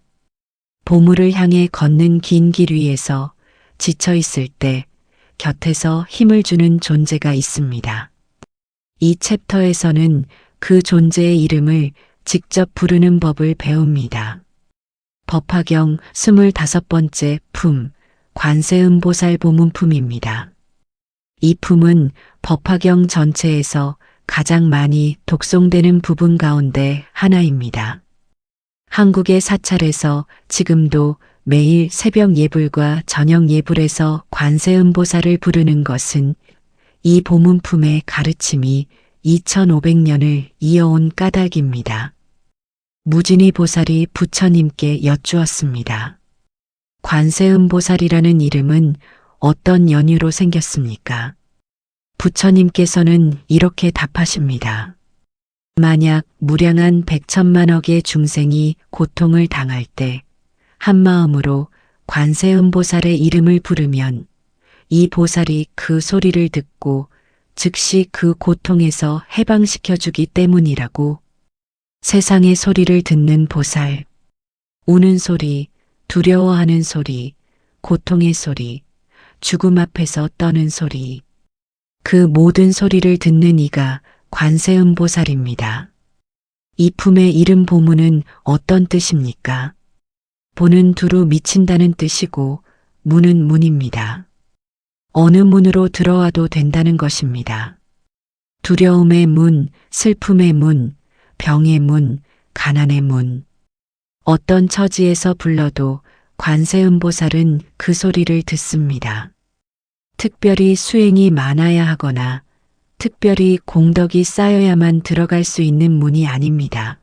보물을 향해 걷는 긴 길 위에서 지쳐 있을 때 곁에서 힘을 주는 존재가 있습니다. 이 챕터에서는 그 존재의 이름을 직접 부르는 법을 배웁니다. 법화경 25번째 품, 관세음보살 보문품입니다. 이 품은 법화경 전체에서 가장 많이 독송되는 부분 가운데 하나입니다. 한국의 사찰에서 지금도 매일 새벽 예불과 저녁 예불에서 관세음보살을 부르는 것은 이 보문품의 가르침이 2500년을 이어온 까닭입니다. 무진이 보살이 부처님께 여쭈었습니다. 관세음보살이라는 이름은 어떤 연유로 생겼습니까? 부처님께서는 이렇게 답하십니다. 만약 무량한 100천만억의 중생이 고통을 당할 때 한마음으로 관세음보살의 이름을 부르면 이 보살이 그 소리를 듣고 즉시 그 고통에서 해방시켜 주기 때문이라고. 세상의 소리를 듣는 보살, 우는 소리, 두려워하는 소리, 고통의 소리, 죽음 앞에서 떠는 소리, 그 모든 소리를 듣는 이가 관세음보살입니다. 이 품의 이름 보문은 어떤 뜻입니까? 보는 두루 미친다는 뜻이고 문은 문입니다. 어느 문으로 들어와도 된다는 것입니다. 두려움의 문, 슬픔의 문, 병의 문, 가난의 문. 어떤 처지에서 불러도 관세음보살은 그 소리를 듣습니다. 특별히 수행이 많아야 하거나 특별히 공덕이 쌓여야만 들어갈 수 있는 문이 아닙니다.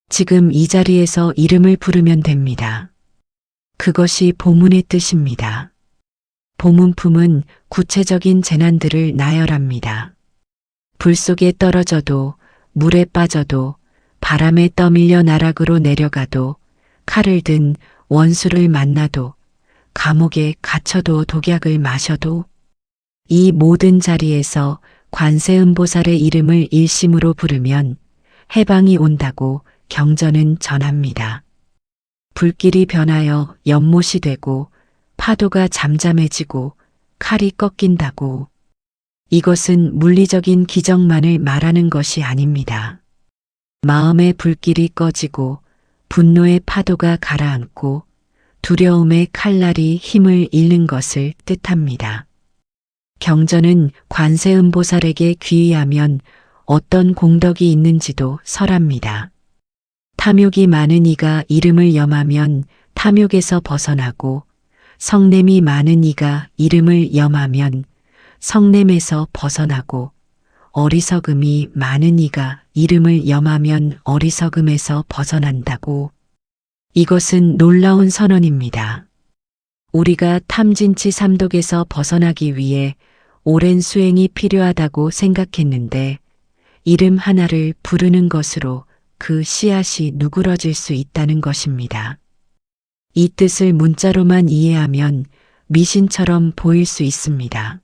지금 이 자리에서 이름을 부르면 됩니다. 그것이 보문의 뜻입니다. 보문품은 구체적인 재난들을 나열합니다. 불 속에 떨어져도, 물에 빠져도, 바람에 떠밀려 나락으로 내려가도, 칼을 든 원수를 만나도, 감옥에 갇혀도 독약을 마셔도, 이 모든 자리에서 관세음보살의 이름을 일심으로 부르면 해방이 온다고 경전은 전합니다. 불길이 변하여 연못이 되고 파도가 잠잠해지고 칼이 꺾인다고. 이것은 물리적인 기적만을 말하는 것이 아닙니다. 마음의 불길이 꺼지고 분노의 파도가 가라앉고 두려움의 칼날이 힘을 잃는 것을 뜻합니다. 경전은 관세음보살에게 귀의하면 어떤 공덕이 있는지도 설합니다. 탐욕이 많은 이가 이름을 염하면 탐욕에서 벗어나고 성냄이 많은 이가 이름을 염하면 성냄에서 벗어나고 어리석음이 많은 이가 이름을 염하면 어리석음에서 벗어난다고. 이것은 놀라운 선언입니다. 우리가 탐진치 삼독에서 벗어나기 위해 오랜 수행이 필요하다고 생각했는데 이름 하나를 부르는 것으로 그 씨앗이 누그러질 수 있다는 것입니다. 이 뜻을 문자로만 이해하면 미신처럼 보일 수 있습니다.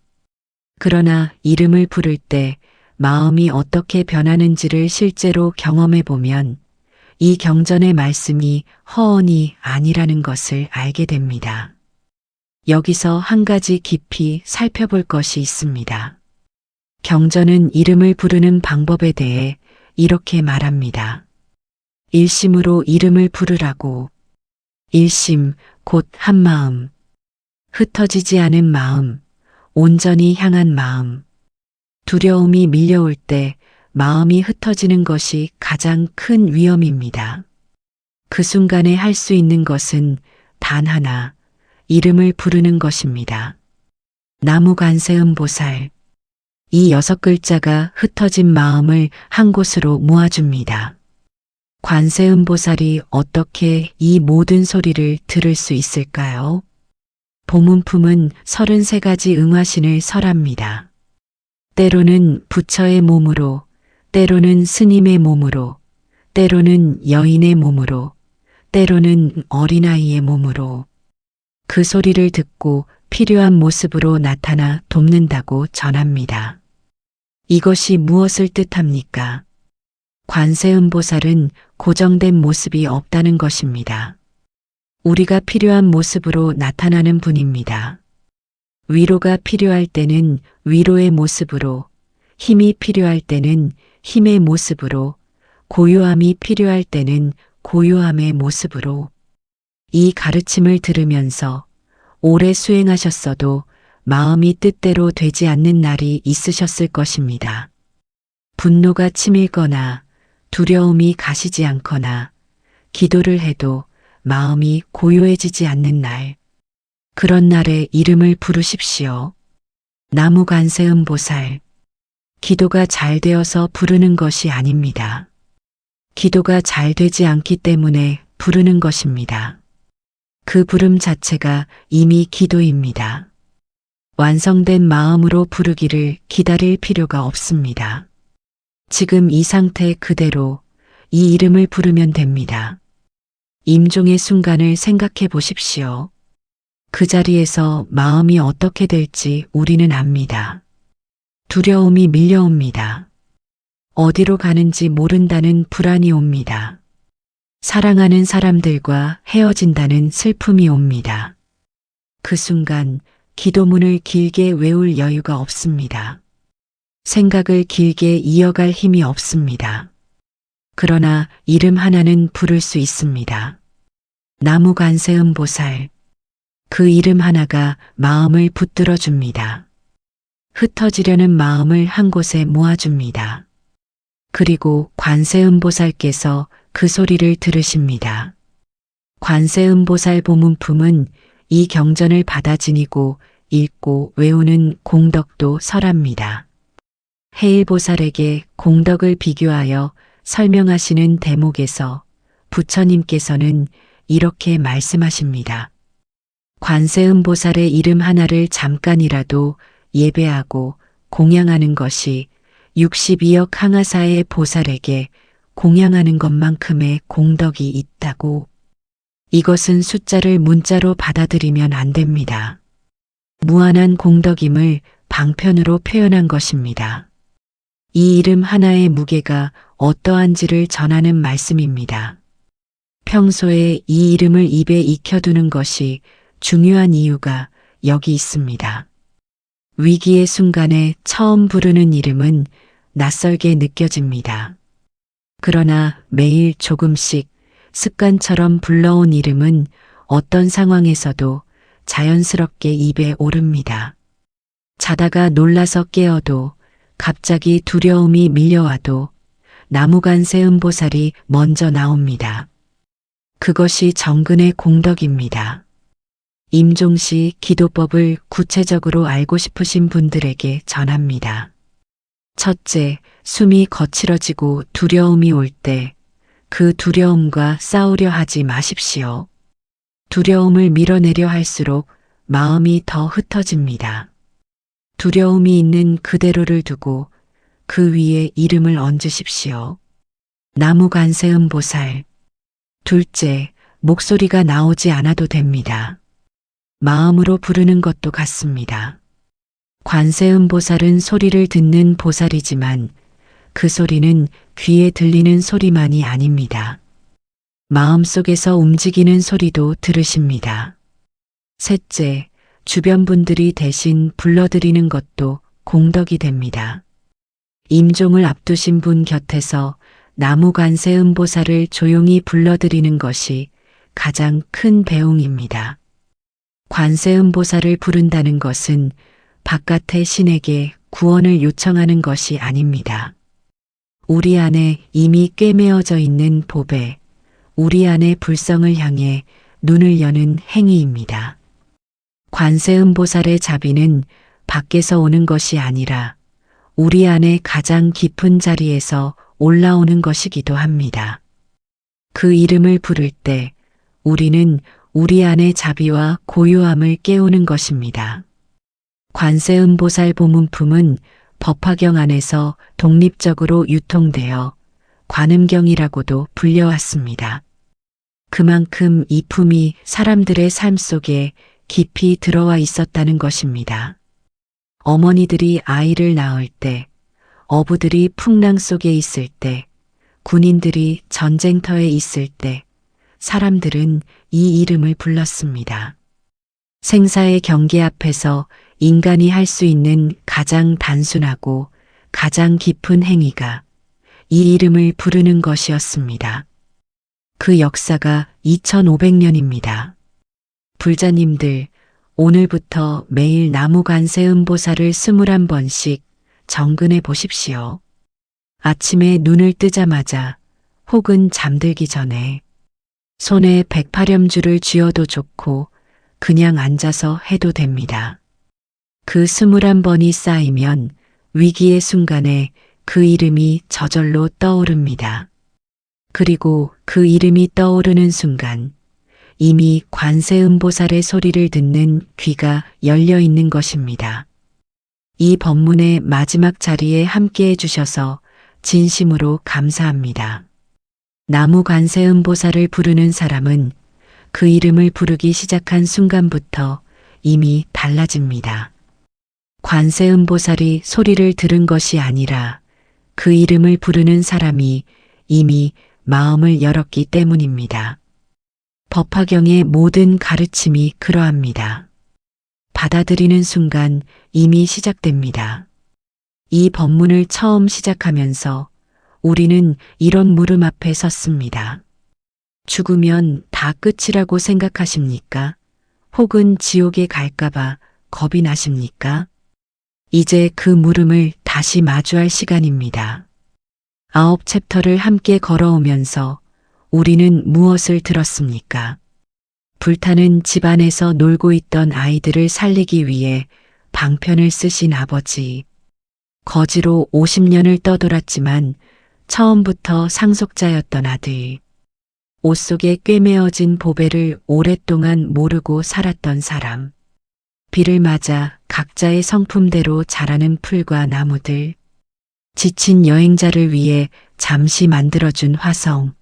그러나 이름을 부를 때 마음이 어떻게 변하는지를 실제로 경험해 보면 이 경전의 말씀이 허언이 아니라는 것을 알게 됩니다. 여기서 한 가지 깊이 살펴볼 것이 있습니다. 경전은 이름을 부르는 방법에 대해 이렇게 말합니다. 일심으로 이름을 부르라고. 일심, 곧 한마음. 흩어지지 않은 마음, 온전히 향한 마음. 두려움이 밀려올 때 마음이 흩어지는 것이 가장 큰 위험입니다. 그 순간에 할 수 있는 것은 단 하나, 이름을 부르는 것입니다. 나무관세음보살. 이 6글자가 흩어진 마음을 한 곳으로 모아줍니다. 관세음보살이 어떻게 이 모든 소리를 들을 수 있을까요? 보문품은 33가지 응화신을 설합니다. 때로는 부처의 몸으로, 때로는 스님의 몸으로, 때로는 여인의 몸으로, 때로는 어린아이의 몸으로 그 소리를 듣고 필요한 모습으로 나타나 돕는다고 전합니다. 이것이 무엇을 뜻합니까? 관세음보살은 고정된 모습이 없다는 것입니다. 우리가 필요한 모습으로 나타나는 분입니다. 위로가 필요할 때는 위로의 모습으로, 힘이 필요할 때는 힘의 모습으로, 고요함이 필요할 때는 고요함의 모습으로. 이 가르침을 들으면서 오래 수행하셨어도 마음이 뜻대로 되지 않는 날이 있으셨을 것입니다. 분노가 치밀거나 두려움이 가시지 않거나 기도를 해도 마음이 고요해지지 않는 날. 그런 날에 이름을 부르십시오. 나무관세음보살. 기도가 잘 되어서 부르는 것이 아닙니다. 기도가 잘 되지 않기 때문에 부르는 것입니다. 그 부름 자체가 이미 기도입니다. 완성된 마음으로 부르기를 기다릴 필요가 없습니다. 지금 이 상태 그대로 이 이름을 부르면 됩니다. 임종의 순간을 생각해 보십시오. 그 자리에서 마음이 어떻게 될지 우리는 압니다. 두려움이 밀려옵니다. 어디로 가는지 모른다는 불안이 옵니다. 사랑하는 사람들과 헤어진다는 슬픔이 옵니다. 그 순간 기도문을 길게 외울 여유가 없습니다. 생각을 길게 이어갈 힘이 없습니다. 그러나 이름 하나는 부를 수 있습니다. 나무관세음보살. 그 이름 하나가 마음을 붙들어 줍니다. 흩어지려는 마음을 한 곳에 모아줍니다. 그리고 관세음보살께서 그 소리를 들으십니다. 관세음보살 보문품은 이 경전을 받아 지니고 읽고 외우는 공덕도 설합니다. 해일보살에게 공덕을 비교하여 설명하시는 대목에서 부처님께서는 이렇게 말씀하십니다. 관세음보살의 이름 하나를 잠깐이라도 예배하고 공양하는 것이 62억 항아사의 보살에게 공양하는 것만큼의 공덕이 있다고. 이것은 숫자를 문자로 받아들이면 안 됩니다. 무한한 공덕임을 방편으로 표현한 것입니다. 이 이름 하나의 무게가 어떠한지를 전하는 말씀입니다. 평소에 이 이름을 입에 익혀두는 것이 중요한 이유가 여기 있습니다. 위기의 순간에 처음 부르는 이름은 낯설게 느껴집니다. 그러나 매일 조금씩 습관처럼 불러온 이름은 어떤 상황에서도 자연스럽게 입에 오릅니다. 자다가 놀라서 깨어도 갑자기 두려움이 밀려와도 나무관세음보살이 먼저 나옵니다. 그것이 정근의 공덕입니다. 임종시 기도법을 구체적으로 알고 싶으신 분들에게 전합니다. 첫째, 숨이 거칠어지고 두려움이 올 때 그 두려움과 싸우려 하지 마십시오. 두려움을 밀어내려 할수록 마음이 더 흩어집니다. 두려움이 있는 그대로를 두고 그 위에 이름을 얹으십시오. 나무관세음보살. 둘째, 목소리가 나오지 않아도 됩니다. 마음으로 부르는 것도 같습니다. 관세음보살은 소리를 듣는 보살이지만 그 소리는 귀에 들리는 소리만이 아닙니다. 마음속에서 움직이는 소리도 들으십니다. 셋째, 주변 분들이 대신 불러드리는 것도 공덕이 됩니다. 임종을 앞두신 분 곁에서 나무관세음보살을 조용히 불러드리는 것이 가장 큰 배웅입니다. 관세음보살을 부른다는 것은 바깥의 신에게 구원을 요청하는 것이 아닙니다. 우리 안에 이미 꿰매어져 있는 보배, 우리 안의 불성을 향해 눈을 여는 행위입니다. 관세음보살의 자비는 밖에서 오는 것이 아니라 우리 안의 가장 깊은 자리에서 올라오는 것이기도 합니다. 그 이름을 부를 때 우리는 우리 안의 자비와 고요함을 깨우는 것입니다. 관세음보살 보문품은 법화경 안에서 독립적으로 유통되어 관음경이라고도 불려왔습니다. 그만큼 이 품이 사람들의 삶 속에 깊이 들어와 있었다는 것입니다. 어머니들이 아이를 낳을 때, 어부들이 풍랑 속에 있을 때, 군인들이 전쟁터에 있을 때, 사람들은 이 이름을 불렀습니다. 생사의 경계 앞에서 인간이 할 수 있는 가장 단순하고 가장 깊은 행위가 이 이름을 부르는 것이었습니다. 그 역사가 2500년입니다. 불자님들, 오늘부터 매일 나무관세음보살을 21번씩 정근해 보십시오. 아침에 눈을 뜨자마자 혹은 잠들기 전에 손에 108염주를 쥐어도 좋고 그냥 앉아서 해도 됩니다. 그 21번이 쌓이면 위기의 순간에 그 이름이 저절로 떠오릅니다. 그리고 그 이름이 떠오르는 순간 이미 관세음보살의 소리를 듣는 귀가 열려 있는 것입니다. 이 법문의 마지막 자리에 함께 해주셔서 진심으로 감사합니다. 나무관세음보살을 부르는 사람은 그 이름을 부르기 시작한 순간부터 이미 달라집니다. 관세음보살이 소리를 들은 것이 아니라 그 이름을 부르는 사람이 이미 마음을 열었기 때문입니다. 법화경의 모든 가르침이 그러합니다. 받아들이는 순간 이미 시작됩니다. 이 법문을 처음 시작하면서 우리는 이런 물음 앞에 섰습니다. 죽으면 다 끝이라고 생각하십니까? 혹은 지옥에 갈까봐 겁이 나십니까? 이제 그 물음을 다시 마주할 시간입니다. 9챕터를 함께 걸어오면서 우리는 무엇을 들었습니까? 불타는 집안에서 놀고 있던 아이들을 살리기 위해 방편을 쓰신 아버지. 거지로 50년을 떠돌았지만 처음부터 상속자였던 아들. 옷 속에 꿰매어진 보배를 오랫동안 모르고 살았던 사람. 비를 맞아 각자의 성품대로 자라는 풀과 나무들. 지친 여행자를 위해 잠시 만들어준 화성.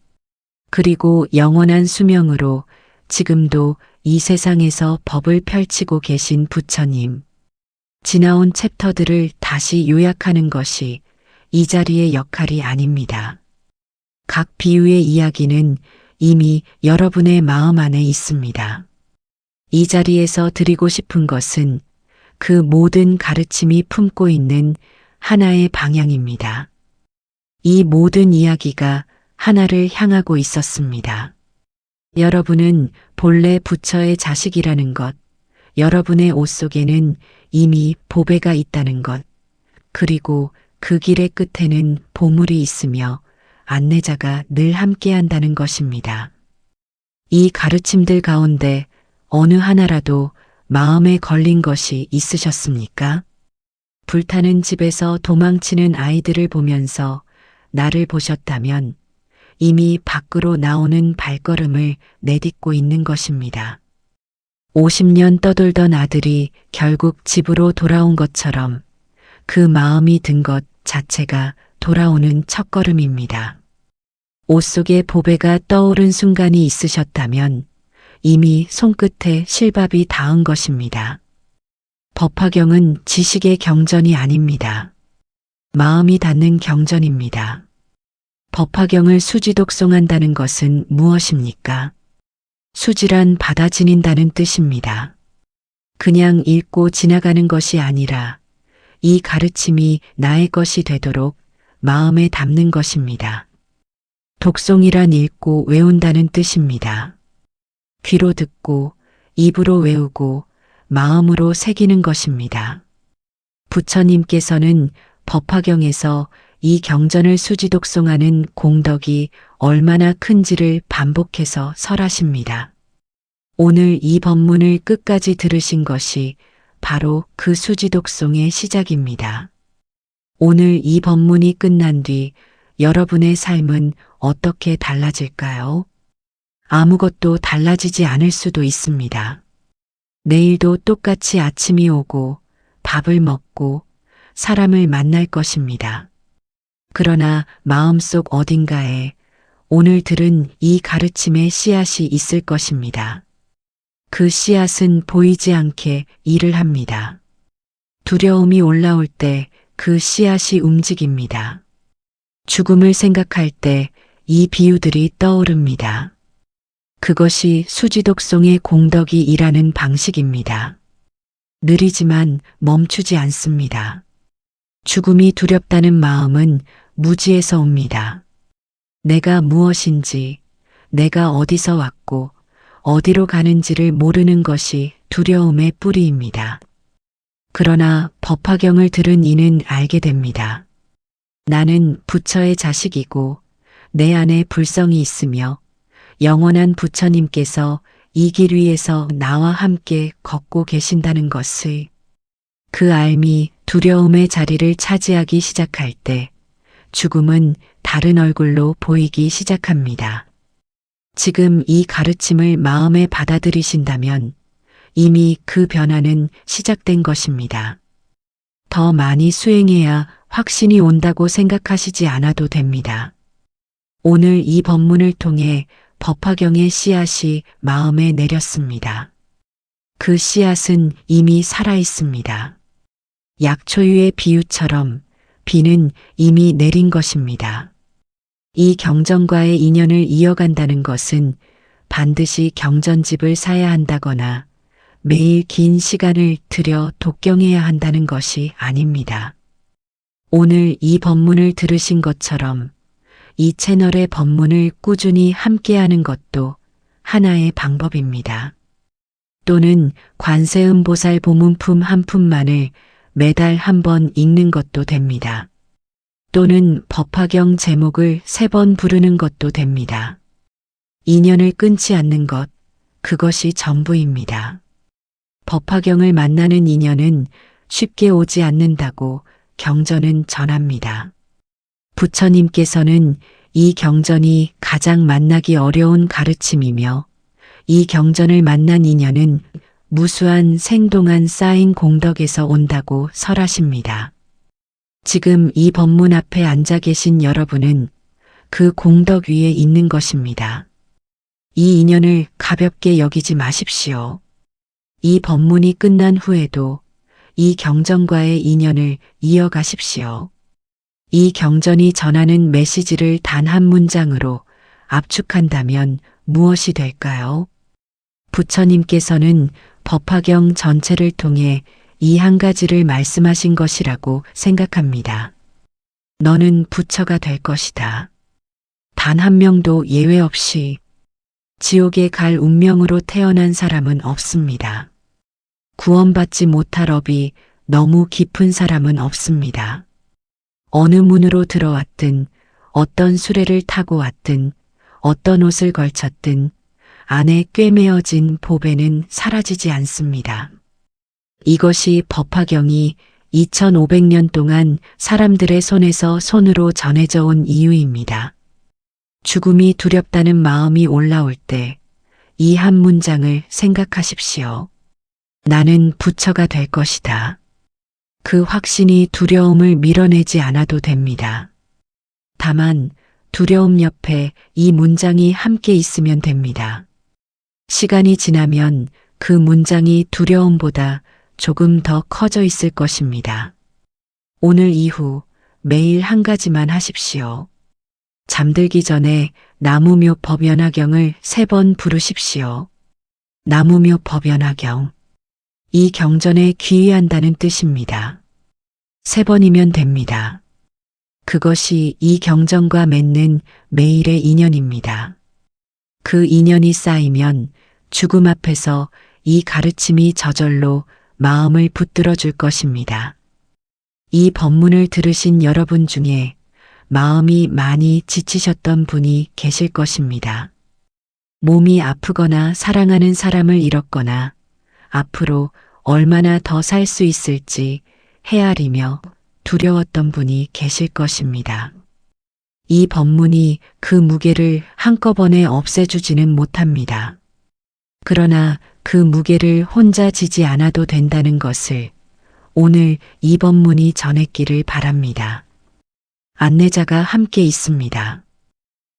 그리고 영원한 수명으로 지금도 이 세상에서 법을 펼치고 계신 부처님. 지나온 챕터들을 다시 요약하는 것이 이 자리의 역할이 아닙니다. 각 비유의 이야기는 이미 여러분의 마음 안에 있습니다. 이 자리에서 드리고 싶은 것은 그 모든 가르침이 품고 있는 하나의 방향입니다. 이 모든 이야기가 하나를 향하고 있었습니다. 여러분은 본래 부처의 자식이라는 것, 여러분의 옷 속에는 이미 보배가 있다는 것, 그리고 그 길의 끝에는 보물이 있으며 안내자가 늘 함께한다는 것입니다. 이 가르침들 가운데 어느 하나라도 마음에 걸린 것이 있으셨습니까? 불타는 집에서 도망치는 아이들을 보면서 나를 보셨다면 이미 밖으로 나오는 발걸음을 내딛고 있는 것입니다. 50년 떠돌던 아들이 결국 집으로 돌아온 것처럼 그 마음이 든 것 자체가 돌아오는 첫걸음입니다. 옷 속에 보배가 떠오른 순간이 있으셨다면 이미 손끝에 실밥이 닿은 것입니다. 법화경은 지식의 경전이 아닙니다. 마음이 닿는 경전입니다. 법화경을 수지독송한다는 것은 무엇입니까? 수지란 받아지닌다는 뜻입니다. 그냥 읽고 지나가는 것이 아니라 이 가르침이 나의 것이 되도록 마음에 담는 것입니다. 독송이란 읽고 외운다는 뜻입니다. 귀로 듣고 입으로 외우고 마음으로 새기는 것입니다. 부처님께서는 법화경에서 이 경전을 수지독송하는 공덕이 얼마나 큰지를 반복해서 설하십니다. 오늘 이 법문을 끝까지 들으신 것이 바로 그 수지독송의 시작입니다. 오늘 이 법문이 끝난 뒤 여러분의 삶은 어떻게 달라질까요? 아무것도 달라지지 않을 수도 있습니다. 내일도 똑같이 아침이 오고 밥을 먹고 사람을 만날 것입니다. 그러나 마음속 어딘가에 오늘 들은 이 가르침의 씨앗이 있을 것입니다. 그 씨앗은 보이지 않게 일을 합니다. 두려움이 올라올 때 그 씨앗이 움직입니다. 죽음을 생각할 때 이 비유들이 떠오릅니다. 그것이 수지독송의 공덕이 일하는 방식입니다. 느리지만 멈추지 않습니다. 죽음이 두렵다는 마음은 무지에서 옵니다. 내가 무엇인지, 내가 어디서 왔고 어디로 가는지를 모르는 것이 두려움의 뿌리입니다. 그러나 법화경을 들은 이는 알게 됩니다. 나는 부처의 자식이고 내 안에 불성이 있으며 영원한 부처님께서 이 길 위에서 나와 함께 걷고 계신다는 것을, 그 알미 두려움의 자리를 차지하기 시작할 때 죽음은 다른 얼굴로 보이기 시작합니다. 지금 이 가르침을 마음에 받아들이신다면 이미 그 변화는 시작된 것입니다. 더 많이 수행해야 확신이 온다고 생각하시지 않아도 됩니다. 오늘 이 법문을 통해 법화경의 씨앗이 마음에 내렸습니다. 그 씨앗은 이미 살아 있습니다. 약초유의 비유처럼 비는 이미 내린 것입니다. 이 경전과의 인연을 이어간다는 것은 반드시 경전집을 사야 한다거나 매일 긴 시간을 들여 독경해야 한다는 것이 아닙니다. 오늘 이 법문을 들으신 것처럼 이 채널의 법문을 꾸준히 함께하는 것도 하나의 방법입니다. 또는 관세음보살 보문품 한 품만을 매달 한 번 읽는 것도 됩니다. 또는 법화경 제목을 3번 부르는 것도 됩니다. 인연을 끊지 않는 것, 그것이 전부입니다. 법화경을 만나는 인연은 쉽게 오지 않는다고 경전은 전합니다. 부처님께서는 이 경전이 가장 만나기 어려운 가르침이며 이 경전을 만난 인연은 무수한 생동한 쌓인 공덕에서 온다고 설하십니다. 지금 이 법문 앞에 앉아 계신 여러분은 그 공덕 위에 있는 것입니다. 이 인연을 가볍게 여기지 마십시오. 이 법문이 끝난 후에도 이 경전과의 인연을 이어가십시오. 이 경전이 전하는 메시지를 단 한 문장으로 압축한다면 무엇이 될까요? 부처님께서는 법화경 전체를 통해 이 한 가지를 말씀하신 것이라고 생각합니다. 너는 부처가 될 것이다. 단 한 명도 예외 없이 지옥에 갈 운명으로 태어난 사람은 없습니다. 구원받지 못할 업이 너무 깊은 사람은 없습니다. 어느 문으로 들어왔든 어떤 수레를 타고 왔든 어떤 옷을 걸쳤든 안에 꿰매어진 보배는 사라지지 않습니다. 이것이 법화경이 2500년 동안 사람들의 손에서 손으로 전해져 온 이유입니다. 죽음이 두렵다는 마음이 올라올 때 이 한 문장을 생각하십시오. 나는 부처가 될 것이다. 그 확신이 두려움을 밀어내지 않아도 됩니다. 다만 두려움 옆에 이 문장이 함께 있으면 됩니다. 시간이 지나면 그 문장이 두려움보다 조금 더 커져 있을 것입니다. 오늘 이후 매일 한 가지만 하십시오. 잠들기 전에 나무묘 법연화경을 3번 부르십시오. 나무묘 법연화경. 이 경전에 귀의한다는 뜻입니다. 3번이면 됩니다. 그것이 이 경전과 맺는 매일의 인연입니다. 그 인연이 쌓이면 죽음 앞에서 이 가르침이 저절로 마음을 붙들어 줄 것입니다. 이 법문을 들으신 여러분 중에 마음이 많이 지치셨던 분이 계실 것입니다. 몸이 아프거나 사랑하는 사람을 잃었거나 앞으로 얼마나 더 살 수 있을지 헤아리며 두려웠던 분이 계실 것입니다. 이 법문이 그 무게를 한꺼번에 없애주지는 못합니다. 그러나 그 무게를 혼자 지지 않아도 된다는 것을 오늘 이 법문이 전했기를 바랍니다. 안내자가 함께 있습니다.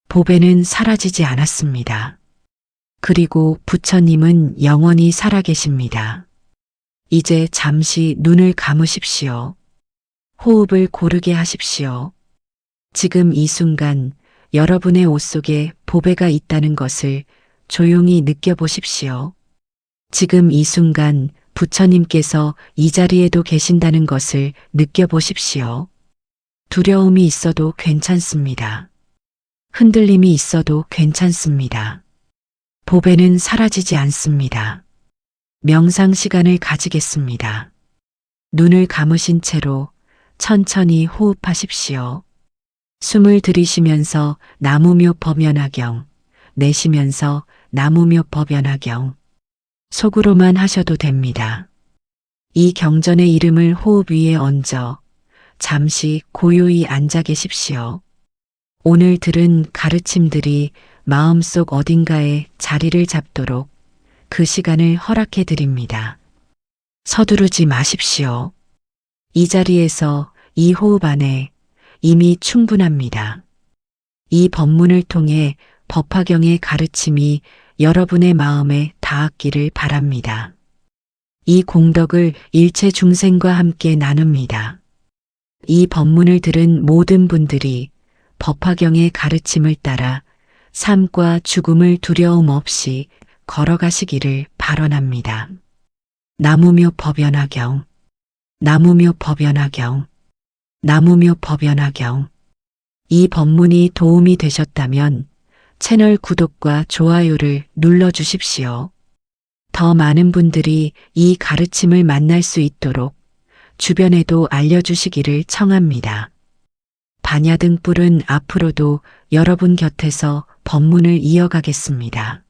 보배는 사라지지 않았습니다. 그리고 부처님은 영원히 살아계십니다. 이제 잠시 눈을 감으십시오. 호흡을 고르게 하십시오. 지금 이 순간 여러분의 옷 속에 보배가 있다는 것을 조용히 느껴보십시오. 지금 이 순간 부처님께서 이 자리에도 계신다는 것을 느껴보십시오. 두려움이 있어도 괜찮습니다. 흔들림이 있어도 괜찮습니다. 보배는 사라지지 않습니다. 명상 시간을 가지겠습니다. 눈을 감으신 채로 천천히 호흡하십시오. 숨을 들이쉬면서 나무묘 법연화경, 내쉬면서 나무묘 법연화경. 속으로만 하셔도 됩니다. 이 경전의 이름을 호흡 위에 얹어 잠시 고요히 앉아 계십시오. 오늘 들은 가르침들이 마음속 어딘가에 자리를 잡도록 그 시간을 허락해 드립니다. 서두르지 마십시오. 이 자리에서 이 호흡 안에 이미 충분합니다. 이 법문을 통해 법화경의 가르침이 여러분의 마음에 닿았기를 바랍니다. 이 공덕을 일체 중생과 함께 나눕니다. 이 법문을 들은 모든 분들이 법화경의 가르침을 따라 삶과 죽음을 두려움 없이 걸어가시기를 발언합니다. 나무묘 법연화경, 나무묘 법연화경, 나무묘 법연화경. 이 법문이 도움이 되셨다면 채널 구독과 좋아요를 눌러주십시오. 더 많은 분들이 이 가르침을 만날 수 있도록 주변에도 알려주시기를 청합니다. 반야등불은 앞으로도 여러분 곁에서 법문을 이어가겠습니다.